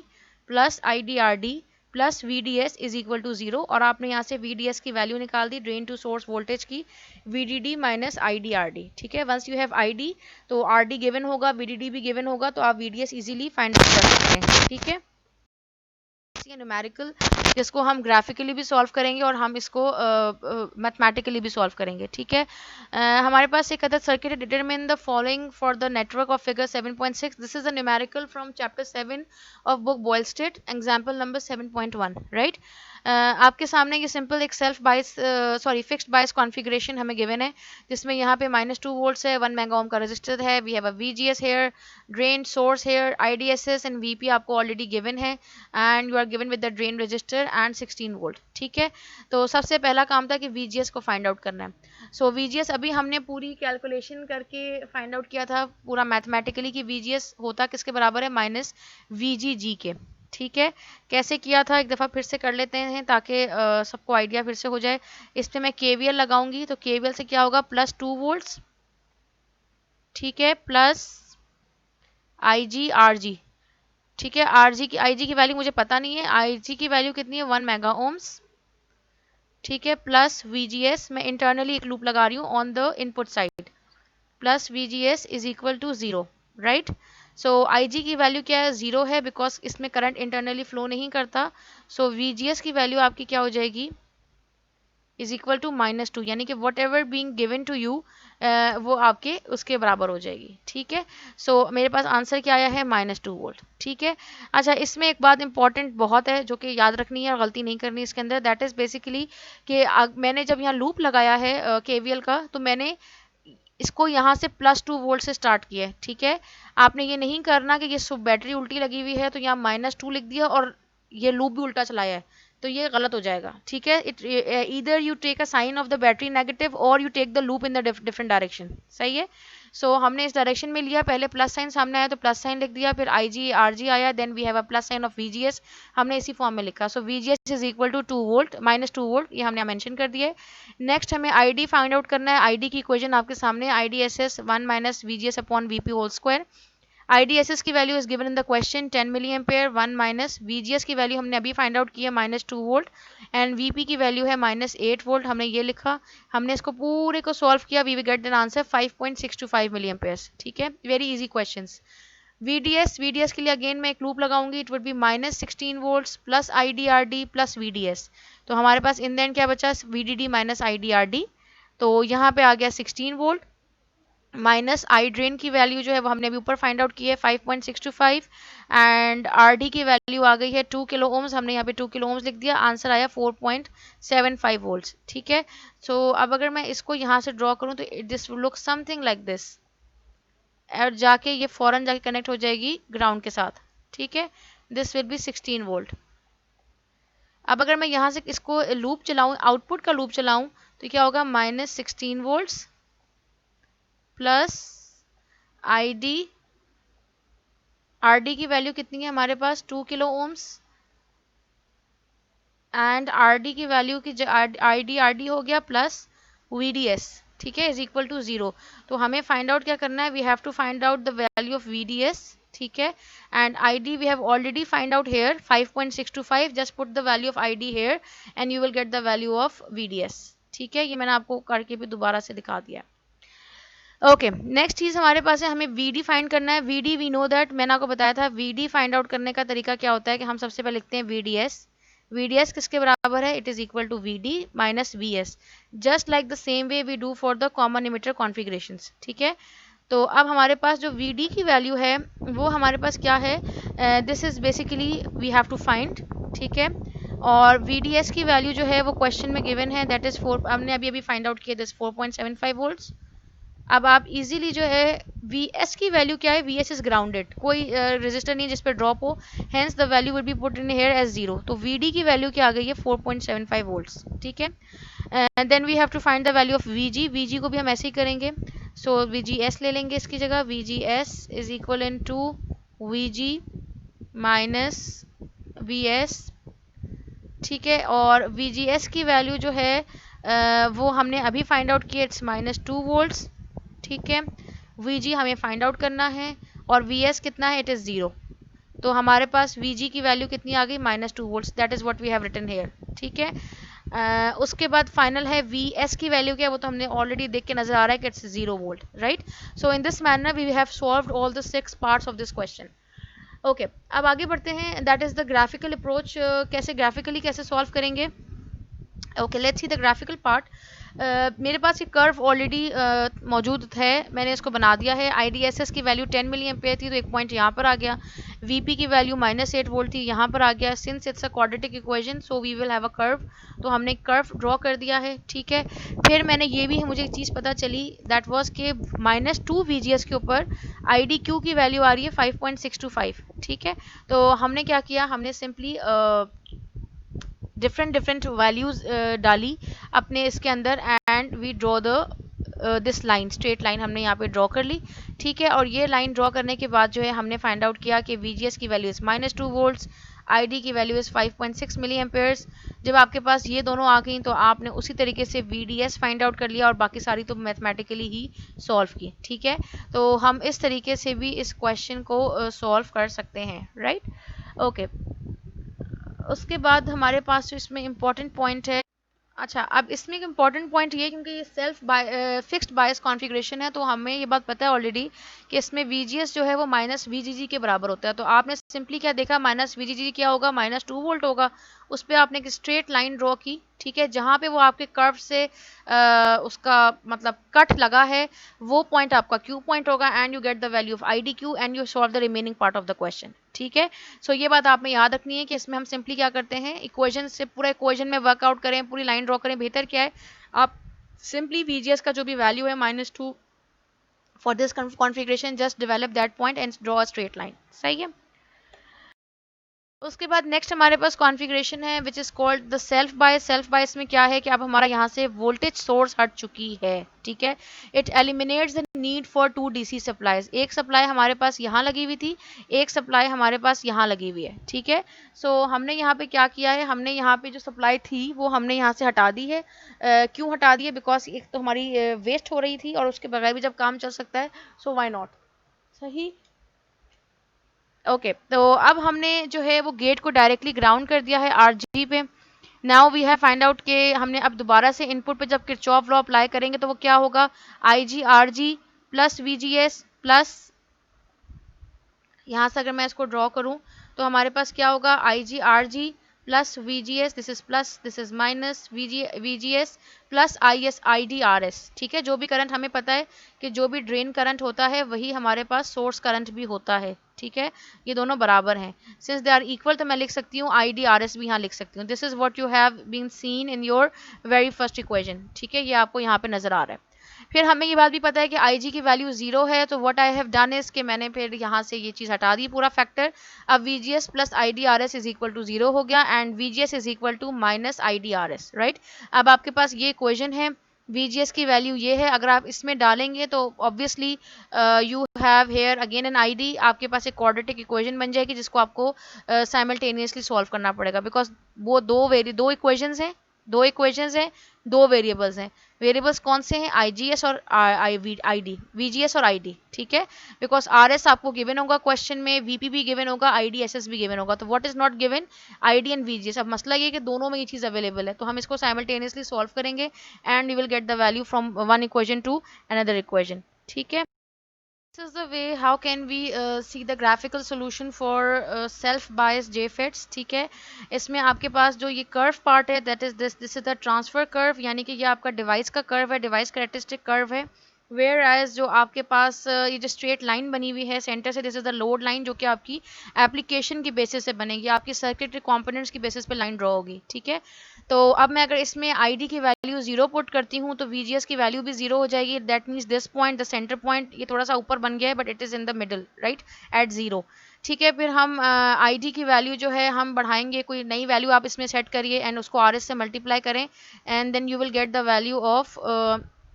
plus IDRD plus VDS is equal to 0, और आपने यहाँ से VDS की वैल्यू निकाल दी, ड्रेन टू सोर्स वोल्टेज की, VDD माइनस IDRD। ठीक है, वंस यू हैव ID तो RD गिवन होगा, VDD भी गिवन होगा, तो आप VDS इजीली फाइंड आउट कर सकते हैं। ठीक है, बेसिकली न्यूमेरिकल जिसको हम ग्राफिकली भी सॉल्व करेंगे और हम इसको मैथमेटिकली भी सॉल्व करेंगे, ठीक है। हमारे पास एक अदर सर्किट है, determine the following for the network of figure 7.6। This is a numerical from chapter 7 of book Boylestad, example number 7.1, right. आपके सामने ये सिंपल एक self bias fixed bias configuration हमें गिवन है, जिसमें यहाँ पे -2 वोल्ट्स है, 1 मेगा ओम का रजिस्टर है, we have a VGS here, drain source here, IDSS and VP आपको ऑलरेडी गिवन है, and you are given with the drain resistor and 16 volt, ठीक है। तो सबसे पहला काम था कि VGS को फाइंड आउट करना है। सो VGS अभी हमने पूरी कैलकुलेशन करके फाइंड आउट किया था पूरा मैथमेटिकली कि VGS होता किसके बराबर है, -VGG के, ठीक है। कैसे किया था एक दफ़ा फिर से कर लेते हैं ताकि सबको आइडिया फिर से हो जाए। इस पे मैं KVL लगाऊंगी, तो KVL से क्या होगा, +2 वोल्ट्स, ठीक है, प्लस IG RG, ठीक है। IG की वैल्यू मुझे पता नहीं है, IG की वैल्यू कितनी है, 1 मेगा ओम्स, ठीक है, प्लस VGS, मैं इंटरनली एक लूप लगा रही हूँ on the input side, plus VGS is equal to 0, right. So IG की वैल्यू क्या है, 0 है, बिकॉज इसमें करंट इंटरनली फ्लो नहीं करता। सो VGS की वैल्यू आपकी क्या हो जाएगी, इज इक्वल टू -2, यानी कि whatever being given to you वो आपके उसके बराबर हो जाएगी, ठीक है। सो मेरे पास आंसर क्या आया है, -2 वोल्ट, ठीक है। अच्छा, इसमें एक बात इंपॉर्टेंट बहुत है जो कि याद रखनी है और गलती नहीं करनी इसके अंदर, दैट इज़ बेसिकली कि मैंने जब यहाँ लूप लगाया है KVL का, तो मैंने इसको यहाँ से +2 वोल्ट से स्टार्ट किया है, ठीक है। आपने ये नहीं करना कि ये बैटरी उल्टी लगी हुई है तो यहाँ -2 लिख दिया और ये लूप भी उल्टा चलाया है, तो ये गलत हो जाएगा, ठीक है। It either you take a sign of the battery negative और you take the loop in the different direction, सही है। सो हमने इस डायरेक्शन में लिया, पहले प्लस साइन सामने आया तो प्लस साइन लिख दिया, फिर IG RG आया, then we have a plus sign of VGS, हमने इसी फॉर्म में लिखा। So VGS is equal to 2 volt, -2 volt, ये हमने मेंशन कर दिया है। नेक्स्ट हमें ID फाइंड आउट करना है। ID की इक्वेशन आपके सामने, IDSS 1 - VGS upon VP whole square. IDSS की value is given in the question 10 milli ampere, 1 - VGS की वैल्यू हमने अभी फाइंड आउट की है -2 वोल्ट, एंड VP की वैल्यू है -8 वोल्ट, हमने ये लिखा। हमने इसको पूरे को सॉल्व किया, we will get the answer 5.625 milli amperes, ठीक है। Very easy questions. VDS के लिए अगेन मैं एक लूप लगाऊंगी, it would B -16 volts plus IDRD plus VDS, तो हमारे पास इन द एंड क्या बचा, VDD - IDRD, तो यहाँ पे आ गया 16 वोल्ट, माइनस आई ड्रेन की वैल्यू जो है वो हमने अभी ऊपर फाइंड आउट की है 5.625, एंड RD की वैल्यू आ गई है 2 किलो ओम्स, हमने यहाँ पे 2 किलो ओम्स लिख दिया, आंसर आया 4.75 वोल्ट्स, ठीक है। सो अब अगर मैं इसको यहाँ से ड्रॉ करूँ तो this look something like this, और जाके ये फौरन जाके कनेक्ट हो जाएगी ग्राउंड के साथ, ठीक है। This will B 16 volt. अब अगर मैं यहाँ से इसको लूप चलाऊँ, आउटपुट का लूप चलाऊँ, तो क्या होगा, -16 वोल्ट्स प्लस ID RD की वैल्यू कितनी है हमारे पास, 2 किलो ओम्स, एंड RD की वैल्यू की ID RD हो गया प्लस VDS, ठीक है, इज इक्वल टू 0। तो हमें फाइंड आउट क्या करना है, we have to find out the value of VDS, ठीक है, and ID we have already find out here 5.625, just put the value of ID here and you will get the value of VDS, ठीक है। ये मैंने आपको करके भी दोबारा से दिखा दिया। ओके, नेक्स्ट चीज़ हमारे पास है, हमें VD फाइंड करना है। VD वी नो दैट, मैंने आपको बताया था VD फाइंड आउट करने का तरीका क्या होता है कि हम सबसे पहले लिखते हैं VDS। VDS किसके बराबर है, it is equal to VD minus VS, just like the same way we do for the common emitter configurations, ठीक है। तो अब हमारे पास जो VD की वैल्यू है वो हमारे पास क्या है, this is basically we have to find, ठीक है। और VDS की वैल्यू जो है वो क्वेश्चन में गिवन है, दैट इज 4, हमने अभी अभी फाइंड आउट किया, दिस 4.75 वोल्ट्स। अब आप इजीली जो है VS की वैल्यू क्या है, VS इज ग्राउंडेड, कोई रेजिस्टर नहीं जिस पर ड्रॉप हो, hence the value will be put in here as 0, तो VD की वैल्यू क्या आ गई है, 4.75 वोल्ट्स, ठीक है। Then we have to find the value of VG को भी हम ऐसे ही करेंगे, सो VGS ले लेंगे इसकी जगह, VGS is equal in to VG minus VS, ठीक है। और VGS की वैल्यू जो है वो हमने अभी फाइंड आउट किया, इट्स -2 वोल्ट्स, ठीक है। VG हमें फाइंड आउट करना है और VS कितना है, इट इज़ 0, तो हमारे पास VG की वैल्यू कितनी आ गई, -2 volts, that is what we have written here, ठीक है। उसके बाद फाइनल है VS की वैल्यू क्या है, वो तो हमने ऑलरेडी देख के नजर आ रहा है कि it's 0 volt, right. So in this manner we have solved all the 6 parts of this question. Okay अब आगे बढ़ते हैं, that is the graphical approach. कैसे ग्राफिकली कैसे सॉल्व करेंगे। Okay let's see the graphical part. मेरे पास ये कर्व ऑलरेडी मौजूद है, मैंने इसको बना दिया है। आई डी एस एस की वैल्यू 10 मिली एम्पेयर थी तो एक पॉइंट यहाँ पर आ गया। वी पी की वैल्यू -8 वोल्ट थी, यहाँ पर आ गया। Since it's a quadratic equation so we will have a curve, तो हमने कर्व ड्रॉ कर दिया है, ठीक है। फिर मैंने ये भी मुझे एक चीज़ पता चली, दैट वॉज के -2 वी जी एस के ऊपर आई डी क्यू की वैल्यू आ रही है 5.625, ठीक है। तो हमने क्या किया, हमने सिंपली डिफरेंट डिफरेंट वैल्यूज डाली अपने इसके अंदर, and we draw the this line, straight line हमने यहाँ पे ड्रॉ कर ली, ठीक है। और ये लाइन ड्रॉ करने के बाद जो है हमने फाइंड आउट किया कि VGS की वैल्यू इज -2 वोल्ट्स, ID की वैल्यू इज 5.6 मिली एम्पेयर्स। जब आपके पास ये दोनों आ गई तो आपने उसी तरीके से VDS फाइंड आउट कर लिया और बाकी सारी तो मैथमेटिकली ही सॉल्व की, ठीक है। तो हम इस तरीके से भी इस क्वेश्चन को सॉल्व कर सकते हैं, राइट। ओके उसके बाद हमारे पास जो इसमें इम्पोर्टेंट पॉइंट है, अच्छा अब इसमें एक इम्पॉर्टेंट पॉइंट ये, क्योंकि ये सेल्फ फिक्स्ड बायस कॉन्फ़िगरेशन है तो हमें ये बात पता है ऑलरेडी कि इसमें VGS जो है वो -VGG के बराबर होता है। तो आपने सिंपली क्या देखा, -VGG क्या होगा, -2 वोल्ट होगा। उस पर आपने एक स्ट्रेट लाइन ड्रॉ की, ठीक है। जहाँ पे वो आपके कर्व से उसका मतलब कट लगा है, वो पॉइंट आपका Q पॉइंट होगा, and you get the value of IDQ and you solve the remaining part of the question, ठीक है। सो ये बात आप में याद रखनी है कि इसमें हम सिंपली क्या करते हैं, इक्वेशन से पूरा इक्वेशन में वर्कआउट करें, पूरी लाइन ड्रॉ करें, बेहतर क्या है आप सिंपली VGS का जो भी वैल्यू है -2 for this configuration just develop that point and draw a straight line, सही है। उसके बाद नेक्स्ट हमारे पास कॉन्फ़िगरेशन है which is called the self bias. Self bias में क्या है कि अब हमारा यहाँ से वोल्टेज सोर्स हट चुकी है, ठीक है। It eliminates the need for 2 DC supplies. एक सप्लाई हमारे पास यहाँ लगी हुई थी, एक सप्लाई हमारे पास यहाँ लगी हुई है, ठीक है। सो हमने यहाँ पे क्या किया है, हमने यहाँ पे जो सप्लाई थी वो हमने यहाँ से हटा दी है। क्यों हटा दी है, बिकॉज एक तो हमारी वेस्ट हो रही थी और उसके बगैर भी जब काम चल सकता है, सो वाई नॉट, सही। ओके तो अब हमने जो है वो गेट को डायरेक्टली ग्राउंड कर दिया है RG पे। Now we have find out के हमने अब दोबारा से इनपुट पे जब किरचॉफ लॉ अप्लाई करेंगे तो वो क्या होगा, IG RG plus VGS plus, यहाँ से अगर मैं इसको ड्रॉ करूँ तो हमारे पास क्या होगा, IG RG plus VGS, this is plus this is minus VGS plus IS IDRS, ठीक है। जो भी करंट हमें पता है कि जो भी ड्रेन करंट होता है वही हमारे पास सोर्स करंट भी होता है, ठीक है। ये दोनों बराबर हैं, सिंस दे आर इक्वल तो मैं लिख सकती हूँ IDRS भी यहाँ लिख सकती हूँ। This is what you have been seen in your very first equation, ठीक है। ये आपको यहाँ पे नजर आ रहा है। फिर हमें ये बात भी पता है कि IG की वैल्यू 0 है, तो what I have done is कि मैंने फिर यहाँ से ये चीज़ हटा दी पूरा फैक्टर। अब VGS plus IDRS is equal to 0 हो गया and VGS is equal to minus IDRS, right. अब आपके पास ये इक्वेशन है, VGS की वैल्यू ये है, अगर आप इसमें डालेंगे तो obviously you have here again an ID, आपके पास एक क्वाड्रेटिक इक्वेशन बन जाएगी जिसको आपको साइमल्टेनियसली सॉल्व करना पड़ेगा, बिकॉज वो दो इक्वेशंस हैं, दो वेरिएबल्स हैं। वेरिएबल्स कौन से हैं, IGS और ID, VGS और ID, ठीक है। बिकॉज RS आपको गिवन होगा क्वेश्चन में, VP भी गिवन होगा, IDSS भी गिवन होगा, तो what is not given, ID and VGS। अब मसला ये कि दोनों में ये चीज़ अवेलेबल है, तो हम इसको साइमल्टेनियसली सॉल्व करेंगे and we will get the value from one equation to another equation, ठीक है। This is the way how can we see the graphical solution for self biased JFETs, ठीक है। इसमें आपके पास जो ये कर्व पार्ट है, that is this is the transfer curve, यानी कि ये आपका डिवाइस का कर्व है, डिवाइस कैरेक्टरिस्टिक कर्व है। वेयर एज जो आपके पास ये जो स्ट्रेट लाइन बनी हुई है सेंटर से, this is the load line जो कि आपकी एप्लीकेशन की बेसिस से बनेगी, आपकी सर्किट कंपोनेंट्स की बेसिस पे लाइन ड्रॉ होगी, ठीक है। तो अब मैं अगर इसमें ID की वैल्यू 0 पुट करती हूँ तो VGS की वैल्यू भी 0 हो जाएगी। That means this point the centre point ये थोड़ा सा ऊपर बन गया है but it is in the middle, right, at 0, ठीक है। फिर हम ID की वैल्यू जो है हम बढ़ाएंगे, कोई नई वैल्यू आप इसमें सेट करिए एंड उसको RS से मल्टीप्लाई करें and then you will get the value of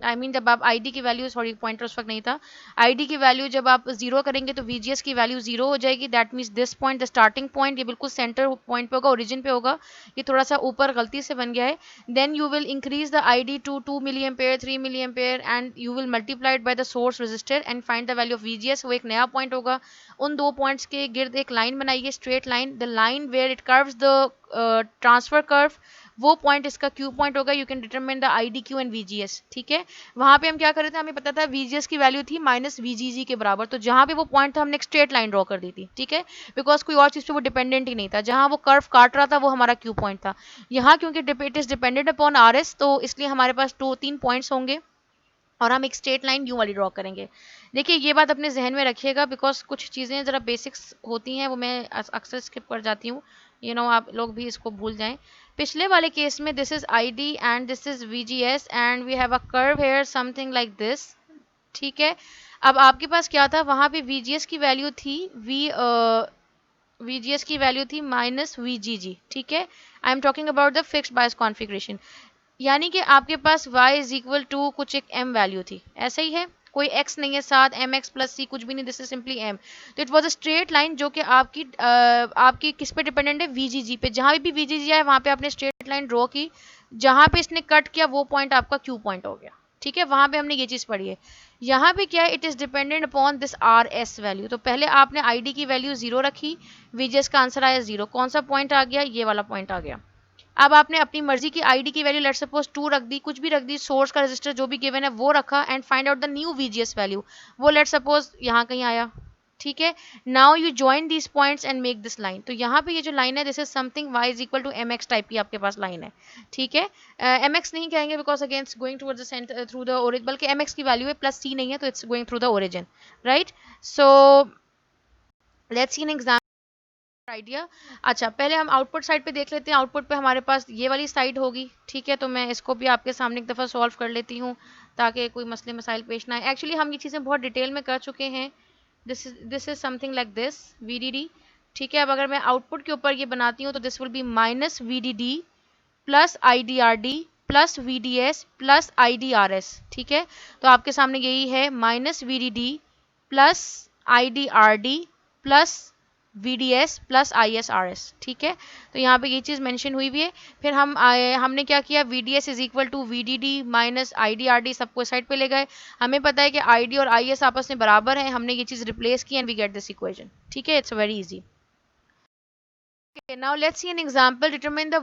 जब आप ID की वैल्यू, सॉरी पॉइंटर उस वक्त नहीं था, ID की वैल्यू जब आप 0 करेंगे तो VGS की वैल्यू 0 हो जाएगी। That means this point the starting point ये बिल्कुल सेंटर पॉइंट पे होगा, ओरिजिन पे होगा, ये थोड़ा सा ऊपर गलती से बन गया है। Then you will increase the ID to 2 milli ampere 3 milli ampere and you will multiplied by the source resistor and find the value of VGS, वो एक नया पॉइंट होगा। उन दो पॉइंट्स के गिर्द एक लाइन बनाइए, straight line, the line where it curves the transfer curve, वो पॉइंट इसका क्यू पॉइंट होगा। You can determine the I D Q and VGS, ठीक है। वहां पे हम क्या कर रहे थे, हमें पता था वीजीएस की वैल्यू थी माइनस वीजीजी के बराबर, तो जहां पे वो पॉइंट था हमने एक स्ट्रेट लाइन ड्रॉ कर दी थी, ठीक है, बिकॉज कोई और चीज पे वो डिपेंडेंट ही नहीं था, जहां वो कर्व काट रहा था वो हमारा क्यू पॉइंट था। यहाँ क्योंकि it is dependent upon R S, तो इसलिए हमारे पास 2-3 पॉइंट्स होंगे और हम एक स्ट्रेट लाइन यू वाली ड्रॉ करेंगे। देखिए ये बात अपने जहन में रखिएगा, बिकॉज कुछ चीज़ें ज़रा बेसिक्स होती हैं वो मैं अक्सर स्किप कर जाती हूँ, आप लोग भी इसको भूल जाएं। पिछले वाले केस में this is I D and this is V G S and we have a curve here something like this, ठीक है। अब आपके पास क्या था, वहां पे VGS की वैल्यू थी VGS की वैल्यू थी माइनस VGG, ठीक है। I am talking about the fixed bias configuration, यानी कि आपके पास y इज इक्वल टू कुछ एक m वैल्यू थी, ऐसा ही है, कोई x नहीं है साथ, एम एक्स प्लस सी कुछ भी नहीं, दिस इज सिंपली m। तो it was a straight line जो कि आपकी किस पे डिपेंडेंट है, VGG पे। जहां भी VGG है वहां पे आपने स्ट्रेट लाइन ड्रॉ की, जहां पे इसने कट किया वो पॉइंट आपका Q पॉइंट हो गया, ठीक है। वहां पे हमने ये चीज पढ़ी है। यहाँ पे क्या है, it is dependent upon this R S value. तो पहले आपने ID की वैल्यू 0 रखी, VGS का आंसर आया 0, कौन सा पॉइंट आ गया, ये वाला पॉइंट आ गया। अब आपने अपनी मर्जी की आईडी की वैल्यू लेट सपोज 2 रख दी, कुछ भी रख दी, सोर्स का रजिस्टर जो भी गिवन है वो रखा and find out the new VGS value, वो लेट सपोज यहाँ कहीं आया, ठीक है। Now you join these points and make this line. तो यहाँ पे ये जो लाइन है this is something y is equal to M X type की आपके पास लाइन है, ठीक है। एम एक्स नहीं कहेंगे because against going towards the centre through the origin, बल्कि एम एक्स की वैल्यू है प्लस सी नहीं है, तो it's going through the origin, right. So let's see an example idea. अच्छा पहले हम आउटपुट साइड पे देख लेते हैं। आउटपुट पे हमारे पास ये वाली साइड होगी, ठीक है। तो मैं इसको भी आपके सामने एक दफ़ा सॉल्व कर लेती हूँ ताकि कोई मसले मसाइल पेश ना आए। एक्चुअली हम ये चीज़ें बहुत डिटेल में कर चुके हैं। This is something like this VDD, ठीक है। अब अगर मैं आउटपुट के ऊपर ये बनाती हूँ तो this will B minus VDD plus IDRD plus VDS plus IDRS, ठीक है। तो आपके सामने यही है, minus VDD plus IDRD plus VDS plus ISRS, ठीक है। तो यहाँ पे ये चीज़ मेंशन हुई हुई है। फिर हमने क्या किया, VDS is equal to VDD minus IDRD, सबको साइड पे ले गए। हमें पता है कि ID और IS आपस में बराबर हैं, हमने ये चीज़ रिप्लेस की and we get this equation, ठीक है। It's very easy. Now let's see an example, determine the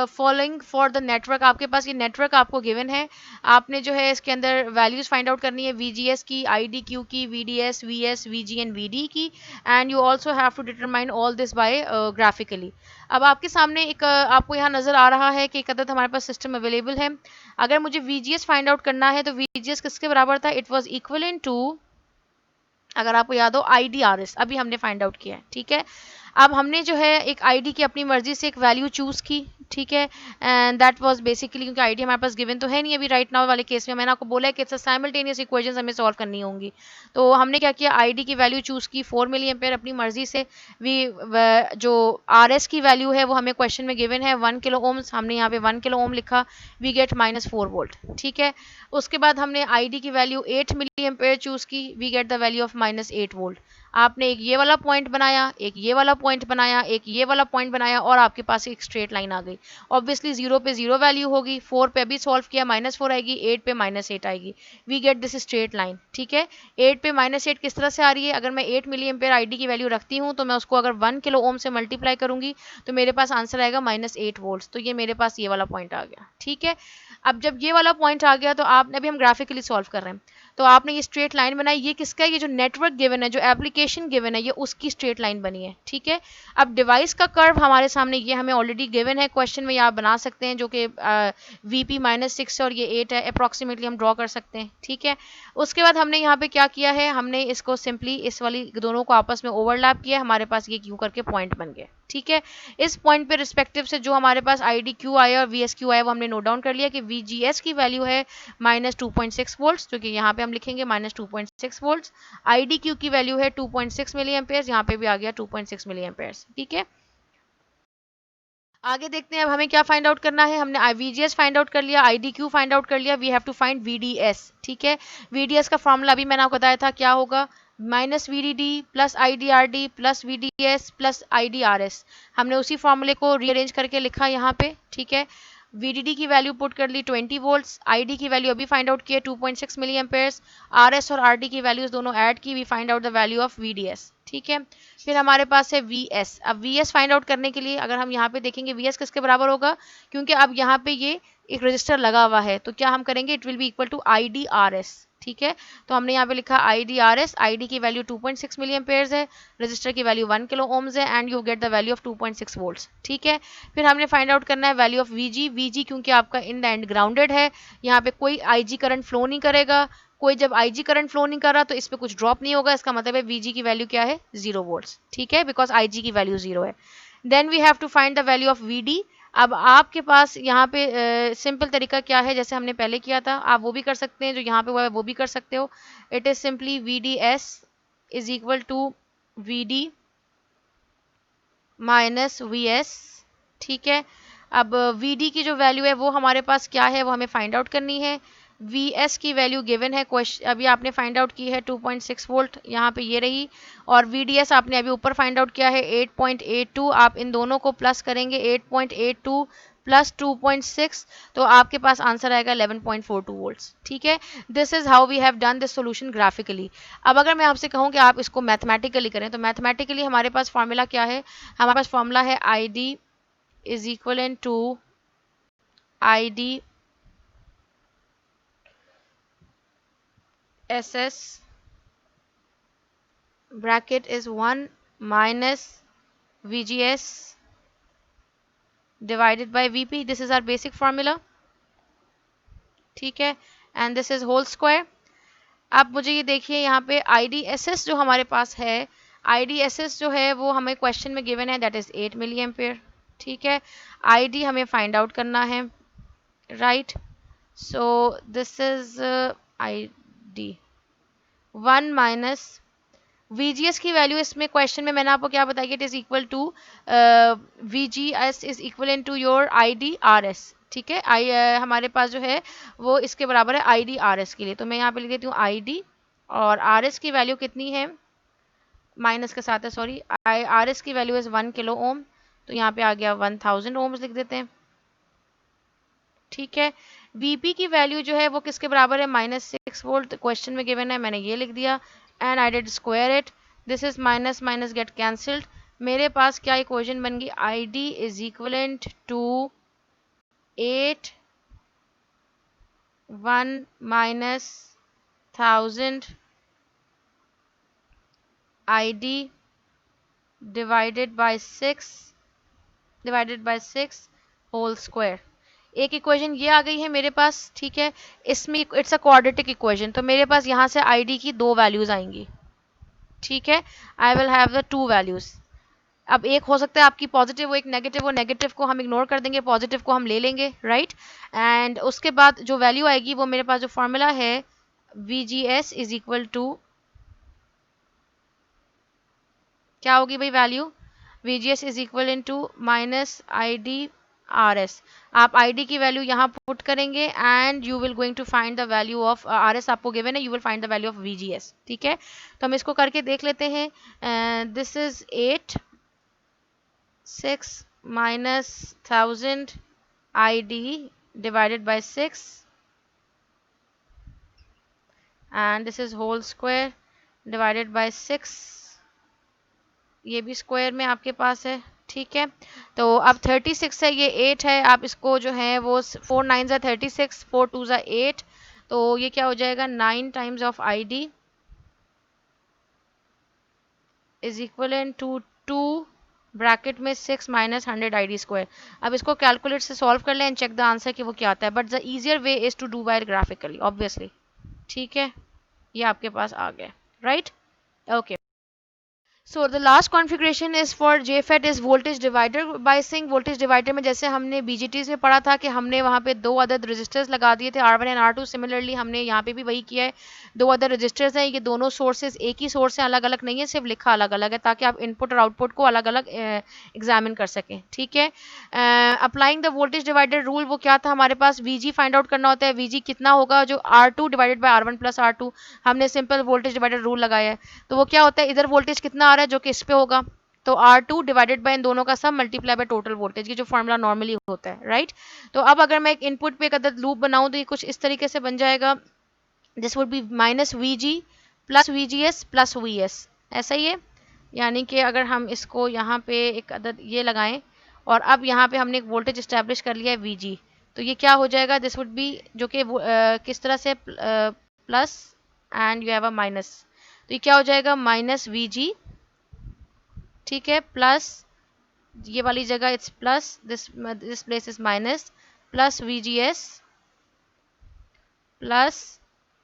following for the network. आपके पास ये नेटवर्क आपको गिवन है, आपने जो है इसके अंदर वैल्यूज फाइंड आउट करनी है, VGS की, IDQ की, VDS, VS, VG and VD की, and you also have to determine all this by graphically. अब आपके सामने एक आपको यहाँ नजर आ रहा है कि एक अदद हमारे पास सिस्टम अवेलेबल है। अगर मुझे VGS फाइंड आउट करना है तो VGS किसके बराबर था, इट वॉज इक्वल टू, अगर आपको याद हो, IDRS, अभी हमने फाइंड आउट किया है, ठीक है। अब हमने जो है एक आईडी की अपनी मर्जी से एक वैल्यू चूज की, ठीक है, एंड दैट वाज बेसिकली, क्योंकि आईडी हमारे पास गिवन तो है नहीं अभी राइट नाउ वाले केस में, मैंने आपको बोला है कि इट्स साइमल्टेनियस इक्वेशंस हमें सॉल्व करनी होंगी। तो हमने क्या किया, आईडी की वैल्यू चूज की 4 मिली एम्पेयर अपनी मर्जी से। वी जो आरएस की वैल्यू है वो हमें क्वेश्चन में गिवन है 1 किलो ओम्स, हमने यहाँ पे 1 किलो ओम लिखा, वी गेट -4 वोल्ट, ठीक है। उसके बाद हमने आईडी की वैल्यू 8 मिली एम्पेयर चूज की, we get the value of -8 volt. आपने एक ये वाला पॉइंट बनाया, एक ये वाला पॉइंट बनाया, एक ये वाला पॉइंट बनाया, और आपके पास एक स्ट्रेट लाइन आ गई। ऑब्वियसली 0 पे 0 वैल्यू होगी, 4 पे अभी सॉल्व किया -4 आएगी, 8 पे -8 आएगी, we get this straight line, ठीक है। 8 पे -8 किस तरह से आ रही है, अगर मैं 8 मिली एम्पेयर आईडी की वैल्यू रखती हूँ तो मैं उसको अगर 1 किलो ओम से मल्टीप्लाई करूंगी तो मेरे पास आंसर आएगा -8 वोल्ट। तो ये मेरे पास ये वाला पॉइंट आ गया, ठीक है। अब जब ये वाला पॉइंट आ गया तो आपने, अभी हम ग्राफिकली सॉल्व कर रहे हैं, तो आपने ये स्ट्रेट लाइन बनाई, ये किसका है, ये जो नेटवर्क गिवन है, जो एप्लीकेशन गिवन है, ये उसकी स्ट्रेट लाइन बनी है, ठीक है। अब डिवाइस का कर्व हमारे सामने ये हमें ऑलरेडी गिवन है क्वेश्चन में, ये आप बना सकते हैं, जो कि VP -6 और ये 8 है, अप्रॉक्सीमेटली हम ड्रॉ कर सकते हैं, ठीक है। उसके बाद हमने यहाँ पे क्या किया है, हमने इसको सिंपली इस वाली दोनों को आपस में ओवरलैप किया, हमारे पास ये क्यू करके पॉइंट बन गए, ठीक है। इस पॉइंट पे रिस्पेक्टिव से जो हमारे पास IDQ आया और VSQ आया वो हमने नोट डाउन कर लिया कि VGS की वैल्यू है -2.6 वोल्ट, जो कि यहाँ पे हम लिखेंगे -2.6 वोल्ट। IDQ की वैल्यू है 2.6 मिली एम्पेयर, यहाँ पे भी आ गया 2.6 मिली एम्पेयर, ठीक है। आगे देखते हैं अब हमें क्या फाइंड आउट करना है। हमने VGS फाइंड आउट कर लिया, IDQ फाइंड आउट कर लिया, we have to find VDS, ठीक है। VDS का फॉर्मूला अभी मैंने आपको बताया था क्या होगा, -VDD plus IDRD plus VDS plus IDRS। हमने उसी फॉर्मूले को रीअरेंज करके लिखा यहाँ पे, ठीक है। VDD की वैल्यू पुट कर ली 20 वोल्ट्स, ID की वैल्यू अभी फाइंड आउट की है 2.6 मिली एम्पेयर्स, RS और RD की वैल्यूज दोनों ऐड की, we find out the value of VDS। ठीक है, फिर हमारे पास है VS। अब VS फाइंड आउट करने के लिए अगर हम यहाँ पे देखेंगे VS किसके बराबर होगा, क्योंकि अब यहाँ पे ये एक रजिस्टर लगा हुआ है, तो क्या हम करेंगे, it will be equal to IDRS। ठीक है, तो हमने यहाँ पे लिखा IDRS, ID की वैल्यू 2.6 मिली एम्पेयर्स है, रजिस्टर की वैल्यू 1 किलो ओम्स है, and you get the value of 2.6 volts. ठीक है, फिर हमने फाइंड आउट करना है वैल्यू ऑफ VG क्योंकि आपका इन द एंड ग्राउंडेड है, यहाँ पे कोई IG करंट फ्लो नहीं करेगा, कोई जब IG करंट फ्लो नहीं कर रहा तो इस पे कुछ ड्रॉप नहीं होगा, इसका मतलब है VG की वैल्यू क्या है, 0 वोल्ट्स। ठीक है, बिकॉज IG की वैल्यू 0 है। Then we have to find the value of VD। अब आपके पास यहाँ पे सिंपल तरीका क्या है, जैसे हमने पहले किया था, आप वो भी कर सकते हैं, जो यहाँ पे हुआ है वो भी कर सकते हो। It is simply VDS is equal to VD minus VS। ठीक है, अब VD की जो वैल्यू है वो हमारे पास क्या है, वो हमें फाइंड आउट करनी है। VS की वैल्यू गिवन है, क्वेश्चन अभी आपने फाइंड आउट की है 2.6 वोल्ट, यहाँ पे ये रही, और VDS आपने अभी ऊपर फाइंड आउट किया है 8.82। आप इन दोनों को प्लस करेंगे, 8.82 प्लस 2.6, तो आपके पास आंसर आएगा 11.42 वोल्ट्स। ठीक है, this is how we have done this solution graphically. अब अगर मैं आपसे कहूँ कि आप इसको मैथमेटिकली करें, तो मैथमेटिकली हमारे पास फॉर्मूला क्या है, हमारे पास फॉर्मूला है ID is equal to ID SS bracket is 1 minus VGS divided by VP. This is our basic formula. ठीक है, and this is whole square. अब मुझे ये देखिए यहाँ पे IDSS जो हमारे पास है, IDSS जो है वो हमें क्वेश्चन में गिवन है, दैट इज 8 मिली एम्पेयर। ठीक है, ID हमें फाइंड आउट करना है, right, so this is ID 1 minus VGS की वैल्यू, इसमें क्वेश्चन में मैंने आपको क्या बताया, it is equal to VGS is equal to your IDRS। ठीक है, हमारे पास जो है वो इसके बराबर है IDRS के लिए, तो मैं यहाँ पे लिख देती हूँ ID, और RS की वैल्यू कितनी है, माइनस के साथ है, सॉरी, RS की वैल्यू इज 1 किलो ओम, तो यहाँ पे आ गया 1000 ओम्स लिख देते हैं। ठीक है, VP की वैल्यू जो है वो किसके बराबर है, -6 वोल्ट, क्वेश्चन में गिवन है, मैंने ये लिख दिया, and I did square it, this is minus minus get cancelled, मेरे पास क्या इक्वेशन बन गई, ID is equivalent to 8 1 minus 1000 ID divided by 6 whole square. एक इक्वेशन ये आ गई है मेरे पास। ठीक है, इसमें इट्स अ क्वाड्रेटिक इक्वेशन, तो मेरे पास यहाँ से ID की 2 वैल्यूज आएंगी। ठीक है, I will have the 2 values. अब एक हो सकता है आपकी पॉजिटिव हो, एक नेगेटिव हो, नेगेटिव को हम इग्नोर कर देंगे, पॉजिटिव को हम ले लेंगे, राइट, एंड उसके बाद जो वैल्यू आएगी वो मेरे पास जो फॉर्मूला है VGS इज इक्वल टू क्या होगी भाई value, VGS is equal in to minus IDRS। आप ID की वैल्यू यहाँ पुट करेंगे and you will going to find the value of RS, आपको गिवन है, you will find the value of VGS। ठीक है, तो हम इसको करके देख लेते हैं, this is 8 6 minus 1000 ID divided by 6 and this is whole square divided by 6, ये भी स्क्वायर में आपके पास है। ठीक है, तो अब 36 है, ये 8 है, आप इसको जो है वो 4 9 ज़ा 36, 4 2 ज़ा 8, तो ये क्या हो जाएगा 9 times of ID is equal to 2 bracket में 6 माइनस 100 ID स्क्वायर। अब इसको कैलकुलेट से सॉल्व कर लें एंड चेक द आंसर कि वो क्या आता है, but the easier way is to do by graphically obviously. ठीक है, ये आपके पास आ गया, right, okay. So the last configuration is for JFET is voltage divider biasing। voltage divider में जैसे हमने BGTs में पढ़ा था कि हमने वहाँ पे 2 अदद रजिस्टर्स लगा दिए थे R1 एंड R2, सिमिलरली हमने यहाँ पे भी वही किया है, 2 अदर रजिस्टर्स हैं, ये दोनों सोर्सेज एक ही सोर्स हैं, अलग अलग नहीं है, सिर्फ लिखा अलग अलग है ताकि आप इनपुट और आउटपुट को अलग अलग एग्जामिन कर सकें। ठीक है, applying the voltage divider rule, वो क्या था हमारे पास, VG फाइंड आउट करना होता है, VG कितना होगा, जो R2 divided by R1 plus R2, हमने सिंपल वोल्टेज डिवाइडर रूल लगाया है, तो वो क्या होता है, इधर वोल्टेज कितना आ रहा है जो कि इस पे होगा, तो R2 डिवाइडेड बाय इन दोनों का सम मल्टीप्लाई बाय टोटल वोल्टेज, ये जो फॉर्मूला नॉर्मली होता है, राइट। तो अब अगर मैं एक इनपुट पे एक अदद लूप बनाऊं तो ये कुछ इस तरीके से बन जाएगा, this would be minus V ji plus V G S plus V S, ऐसा ही है। यानी कि अगर हम इसको यहाँ पे एक अदद ये लगाएं और अब यहाँ पे हमने एक वोल्टेज इस्टेब्लिश कर लिया है वी जी, तो ये क्या हो जाएगा, दिस वुड बी, जो कि किस तरह से plus and you have a minus, तो ये क्या हो जाएगा माइनस वी जी, ठीक है, प्लस ये वाली जगह it's plus, this place is minus, plus V G S plus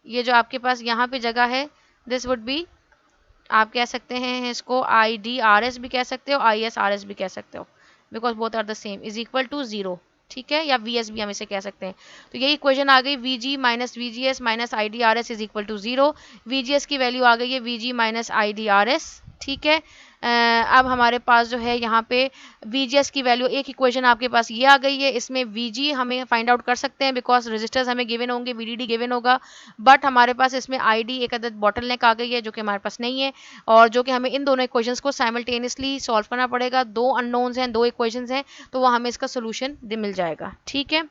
ये जो आपके पास यहाँ पे जगह है, दिस वुड बी, आप कह सकते हैं इसको आई डी आर एस भी कह सकते हो, आई एस आर एस भी कह सकते हो, because both are the same, is equal to zero, ठीक है, या वी एस भी हम इसे कह सकते हैं। तो यही इक्वेशन आ गई, V G minus V G S minus I D R S is equal to zero. V G S की वैल्यू आ गई है V G minus I D R S, ठीक है। अब हमारे पास जो है यहाँ पे वी जी एस की वैल्यू, एक इक्वेशन आपके पास ये आ गई है, इसमें वी जी हम फाइंड आउट कर सकते हैं बिकॉज रजिस्टर्स हमें गिवन होंगे, वी डी डी गिवन होगा, बट हमारे पास इसमें आई डी एक अदद बॉटल नेक आ गई है जो कि हमारे पास नहीं है, और जो कि हमें इन दोनों इक्वेशंस को साइमल्टेनियसली सॉल्व करना पड़ेगा। दो अननोन्स हैं, दो इक्वेशंस हैं, तो वो हमें इसका सोल्यूशन मिल जाएगा, ठीक है।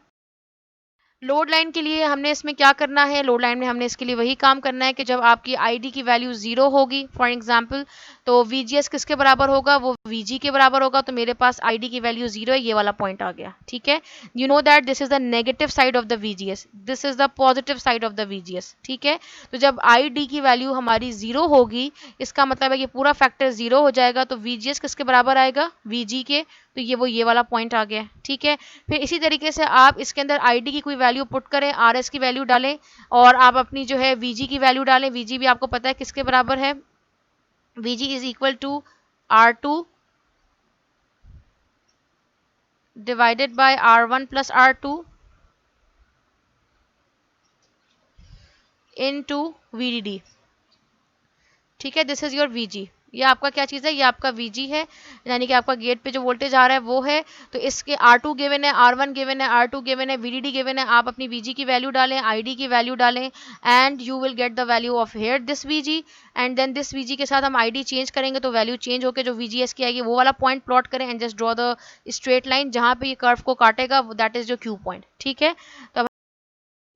लोड लाइन के लिए हमने इसमें क्या करना है, लोड लाइन में हमने इसके लिए वही काम करना है कि जब आपकी आईडी की वैल्यू जीरो होगी फॉर एग्जांपल, तो वीजीएस किसके बराबर होगा, वो वीजी के बराबर होगा, तो मेरे पास आईडी की वैल्यू जीरो है, ये वाला पॉइंट आ गया, ठीक है। You know that this is the negative side of the VGS, this is the positive side of the VGS, ठीक है। तो जब आईडी की वैल्यू हमारी जीरो होगी, इसका मतलब है कि पूरा फैक्टर जीरो हो जाएगा, तो वीजीएस किसके बराबर आएगा, वीजी के, तो ये वाला पॉइंट आ गया, ठीक है। फिर इसी तरीके से आप इसके अंदर आईडी की कोई वैल्यू पुट करें, आरएस की वैल्यू डालें, और आप अपनी जो है वीजी की वैल्यू डालें, वीजी भी आपको पता है किसके बराबर है, VG is equal to R two divided by R one plus R two into V D D, ठीक है। दिस इज योर वीजी, ये आपका क्या चीज़ है, ये आपका वीजी है, यानी कि आपका गेट पे जो वोल्टेज आ रहा है वो है। तो इसके R2 गिवन है, R1 गिवन है, R2 गिवन है, VDD गिवन है, आप अपनी VG की वैल्यू डालें, ID की वैल्यू डालें, and you will get the value of here this VG, and then this VG के साथ हम ID चेंज करेंगे तो वैल्यू चेंज होकर जो VGS की आएगी वो वाला पॉइंट प्लॉट करें, and just draw the straight line जहाँ पे ये कर्व को काटेगा, दैट इज जो क्यू पॉइंट, ठीक है। तो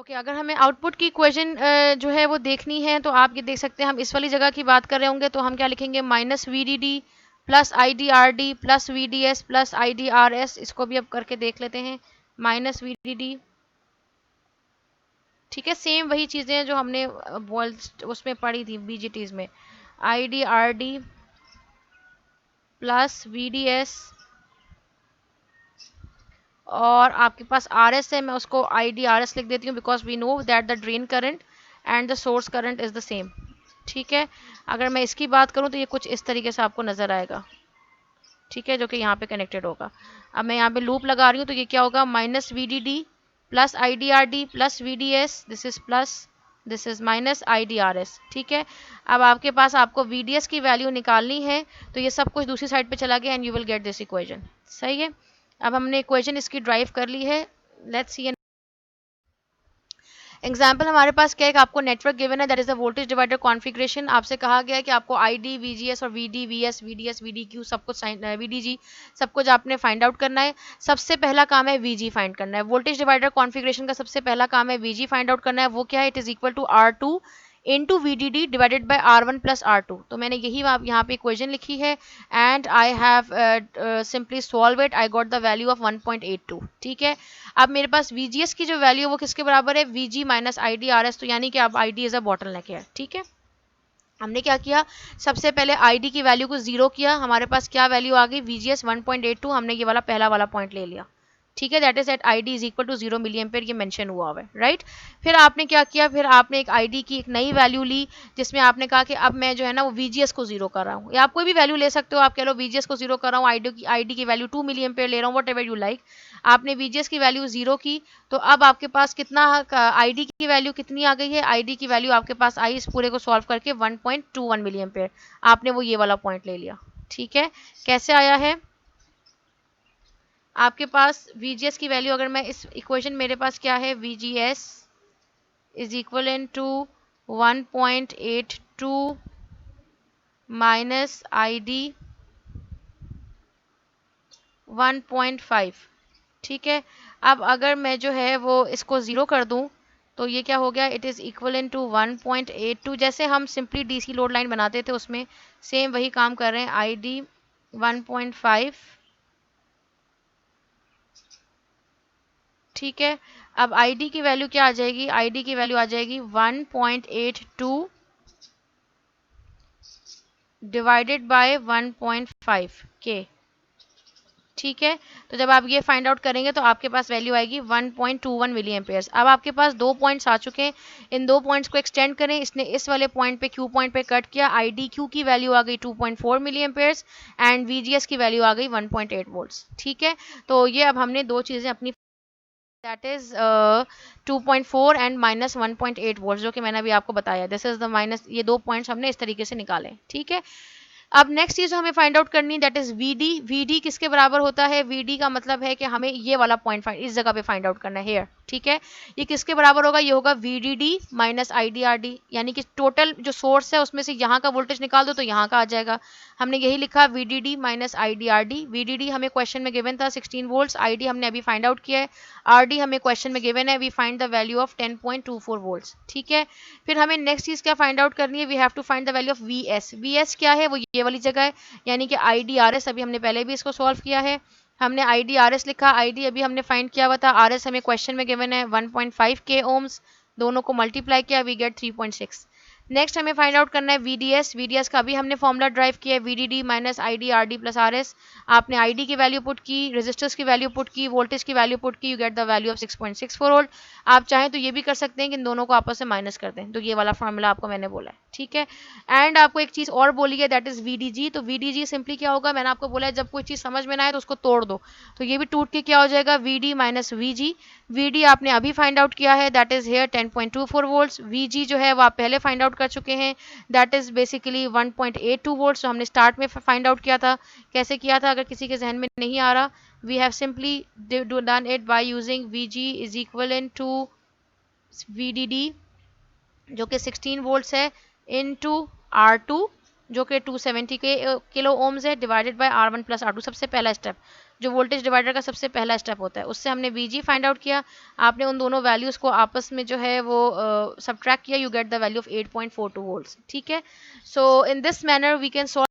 ओके, अगर हमें आउटपुट की इक्वेशन जो है वो देखनी है, तो आप ये देख सकते हैं, हम इस वाली जगह की बात कर रहे होंगे, तो हम क्या लिखेंगे, minus V D D plus I D R D plus V D S plus I D R S, इसको भी अब करके देख लेते हैं, माइनस वी डी डी, ठीक है, सेम वही चीज़ें हैं जो हमने उसमें पढ़ी थी बीजीटीज में, I D R D plus V D S, और आपके पास आर एस है, मैं उसको आई डी आर एस लिख देती हूँ because we know that the drain current and the source current is the same, ठीक है। अगर मैं इसकी बात करूँ तो ये कुछ इस तरीके से आपको नजर आएगा, ठीक है, जो कि यहाँ पे कनेक्टेड होगा। अब मैं यहाँ पे लूप लगा रही हूँ, तो ये क्या होगा, minus V D D plus I D R D plus V D S, this is plus, this is minus I D R S, ठीक है। अब आपके पास आपको वी डी एस की वैल्यू निकालनी है, तो ये सब कुछ दूसरी साइड पे चला गया, and you will gate this equation, सही है। अब हमने इक्वेशन इसकी ड्राइव कर ली है, लेट्स सी एग्जाम्पल। हमारे पास क्या है, आपको नेटवर्क गिवन है, that is the voltage divider configuration. आपसे कहा गया है कि आपको I D V G S और V D V S V D S V D Q सब कुछ वी डी जी सब कुछ आपने फाइंड आउट करना है। सबसे पहला काम है वी जी फाइंड करना है, वोल्टेज डिवाइडर कॉन्फ़िगरेशन का सबसे पहला काम है वी जी फाइंड आउट करना है। वो क्या है, it is equal to R two into V D D divided by R one plus R two. तो मैंने यही यहाँ पे इक्वेशन लिखी है, and I have simply solve it, I got the value of 1.82, ठीक है। अब मेरे पास VGS की जो वैल्यू है वो किसके बराबर है, VG minus I D R S, तो यानी कि अब आई डी इज अ बॉटल नेक है, ठीक है। हमने क्या किया, सबसे पहले आईडी की वैल्यू को जीरो किया, हमारे पास क्या वैल्यू आ गई, VGS 1.82, हमने ये वाला पहला वाला पॉइंट ले लिया, ठीक है, that is at I D is equal to 0 milli ampere, ये मेंशन हुआ हुआ है, राइट। फिर आपने क्या किया, फिर आपने एक आईडी की एक नई वैल्यू ली, जिसमें आपने कहा कि अब मैं जो है ना वो VGS को जीरो कर रहा हूँ, या आप कोई भी वैल्यू ले सकते हो, आप कह लो VGS को जीरो कर रहा हूँ, आईडी की वैल्यू 2 मिली एम्पेयर ले रहा हूँ, वट एवर यू लाइक। आपने VGS की वैल्यू जीरो की, तो अब आपके पास कितना, आईडी की वैल्यू कितनी आ गई है, आईडी की वैल्यू आपके पास आई इस पूरे को सॉल्व करके 1.21 मिली एम्पेयर, आपने वो ये वाला पॉइंट ले लिया, ठीक है। कैसे आया है, आपके पास VGS की वैल्यू, अगर मैं इस इक्वेशन, मेरे पास क्या है, VGS is equal in to 1.82 minus I D 1.5। ठीक है, अब अगर मैं जो है वो इसको ज़ीरो कर दूं तो ये क्या हो गया, इट इज़ इक्वल टू 1.82। जैसे हम सिंपली डीसी लोड लाइन बनाते थे उसमें सेम वही काम कर रहे हैं। आई डी 1.5। ठीक है, अब आईडी की वैल्यू क्या आ जाएगी, आईडी की वैल्यू आ जाएगी 1.82 डिवाइडेड बाय 1.5 के। ठीक है, तो जब आप ये फाइंड आउट करेंगे तो आपके पास वैल्यू आएगी 1.21 मिली एम्पेयर्स। अब आपके पास दो पॉइंट्स आ चुके हैं, इन दो पॉइंट्स को एक्सटेंड करें। इसने इस वाले पॉइंट पे क्यू पॉइंट पे कट किया, आई डी क्यू की वैल्यू आ गई 2.4 मिली एम्पेयर्स एंड वीजीएस की वैल्यू आ गई 1.8 वोल्ट्स। ठीक है, तो ये अब हमने दो चीज़ें अपनी, that is 2.4 and minus 1.8 volt, जो कि मैंने अभी आपको बताया। दिस इज द माइनस, ये दो पॉइंट्स हमने इस तरीके से निकाले। ठीक है, अब नेक्स्ट चीज हमें फाइंड आउट करनी है, दैट इज वीडी। वीडी किसके बराबर होता है, वीडी का मतलब है कि हमें ये वाला पॉइंट इस जगह पे फाइंड आउट करना है, हेयर। ठीक है, ये किसके बराबर होगा, ये होगा वीडीडी माइनस आईडीआरडी, यानी कि टोटल जो सोर्स है उसमें से यहाँ का वोल्टेज निकाल दो तो यहाँ का आ जाएगा। हमने यही लिखा वीडीडी माइनस आईडीआरडी। वीडीडी हमें क्वेश्चन में गिवन था 16 वोल्ट्स, आईडी हमने अभी फाइंड आउट किया है, आरडी हमें क्वेश्चन में गिवन है, we find the value of 10.24 volts. ठीक है, फिर हमें नेक्स्ट चीज क्या फाइंड आउट करनी है, we have to find the value of V S. V S क्या है, वो ये वाली जगह है, यानी कि आई डी आर एस। अभी हमने पहले भी इसको सॉल्व किया है, हमने आई डी आर एस लिखा, आई डी अभी हमने फाइंड किया हुआ था, आर एस हमें क्वेश्चन में गिवन है 1.5 के ओम्स, दोनों को मल्टीप्लाई किया, वी गेट 3.6। नेक्स्ट हमें फाइंड आउट करना है वीडीएस। वीडीएस का अभी हमने फॉर्मूला ड्राइव किया है, VDD minus ID RD plus RS. आपने आईडी की वैल्यू पुट की, रेजिस्टर्स की वैल्यू पुट की, वोल्टेज की वैल्यू पुट की, you get the value of 6.64 volt. आप चाहें तो ये भी कर सकते हैं कि इन दोनों को आपस में माइनस कर दें, तो ये वाला फॉर्मूला आपको मैंने बोला है। ठीक है, एंड आपको एक चीज और बोली है, दैट इज वीडीजी। तो वीडीजी सिंपली क्या होगा, मैंने आपको बोला है जब कोई चीज समझ में ना आए तो उसको तोड़ दो, तो ये भी टूट के क्या हो जाएगा, वीडी माइनस वीजी। वीडी आपने अभी फाइंड आउट किया है, that is here 10.24 volts. VG जो है वो आप पहले फाइंड आउट कर चुके हैं, दैट इज बेसिकली 1.82 वोल्ट्स, जो हमने स्टार्ट में फाइंड आउट किया था। कैसे किया था, अगर किसी के जहन में नहीं आ रहा, we have simply done it by using VG is equal to VDD जो कि 16 वोल्ट्स है, इनटू R2 जो कि 270 के किलो ओम्स है, divided by R1 plus R2। सबसे पहला स्टेप जो वोल्टेज डिवाइडर का सबसे पहला स्टेप होता है, उससे हमने VG फाइंड आउट किया। आपने उन दोनों वैल्यूज को आपस में जो है वो सब्ट्रैक्ट किया, you get the value of 8.42 volts. ठीक है, so in this manner we can solve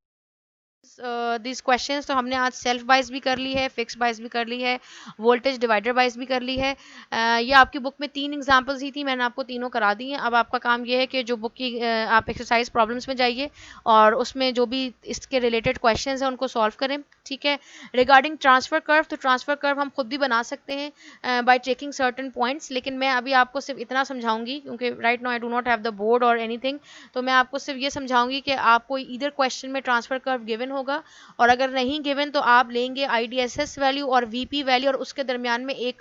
this questions. तो हमने आज सेल्फ बाइस भी कर ली है, फिक्स बाइस भी कर ली है, वोल्टेज डिवाइडर बाइस भी कर ली है। ये आपकी बुक में 3 एग्जांपल्स ही थी, मैंने आपको तीनों करा दी हैं। अब आपका काम ये है कि जो बुक की आप एक्सरसाइज प्रॉब्लम्स में जाइए और उसमें जो भी इसके रिलेटेड क्वेश्चंस हैं उनको सॉल्व करें। ठीक है, रिगार्डिंग ट्रांसफर कर्व, तो ट्रांसफर कर्व हम खुद भी बना सकते हैं बाय टेकिंग सर्टन पॉइंट्स, लेकिन मैं अभी आपको सिर्फ इतना समझाऊंगी क्योंकि right now I do not have the board और एनीथिंग। तो मैं आपको सिर्फ ये समझाऊंगी कि आपको इधर क्वेश्चन में ट्रांसफर कर्व गिवन होगा, और अगर नहीं गिवन तो आप लेंगे आईडीएसएस वैल्यू और वीपी वैल्यू और उसके दरमियान में एक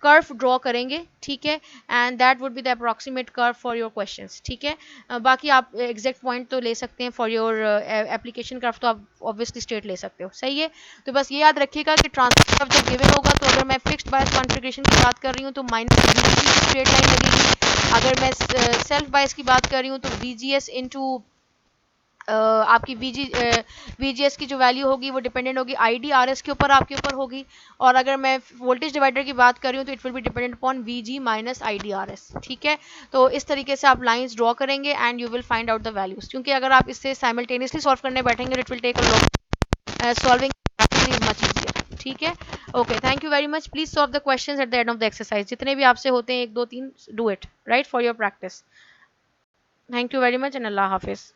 कर्व ड्रॉ करेंगे। ठीक है, and that would be the approximate curve for your questions. ठीक है, बाकी आप एग्जैक्ट पॉइंट तो ले सकते हैं फॉर योर एप्लीकेशन कर्व, तो आप ऑब्वियसली स्ट्रेट ले सकते हो। सही है, तो बस ये याद रखिएगा कि ट्रांसफर कर्व जब गिवन होगा तो अगर मैं फिक्स्ड बायस कॉन्फ़िगरेशन की बात कर रही हूँ तो माइनस वीजीजी की स्ट्रेट लाइन लगेगी। अगर मैं सेल्फ बायस की बात कर रही हूँ तो वीजीएस इनटू आपकी वीजीएस की जो वैल्यू होगी वो डिपेंडेंट होगी आईडीआरएस के ऊपर, आपके ऊपर होगी। और अगर मैं वोल्टेज डिवाइडर की बात कर रही हूँ तो it will be dependent upon VG minus IDRS. ठीक है, तो इस तरीके से आप लाइंस ड्रॉ करेंगे and you will find out the values, क्योंकि अगर आप इससे साइमल्टेनियसली सॉल्व करने बैठेंगे it will take a long, solving is much easier. ठीक है, okay, thank you very much. Please solve the questions at the end of the exercise, जितने भी आपसे होते हैं 1 2 3 do it right for your practice. Thank you very much and Allah Hafiz.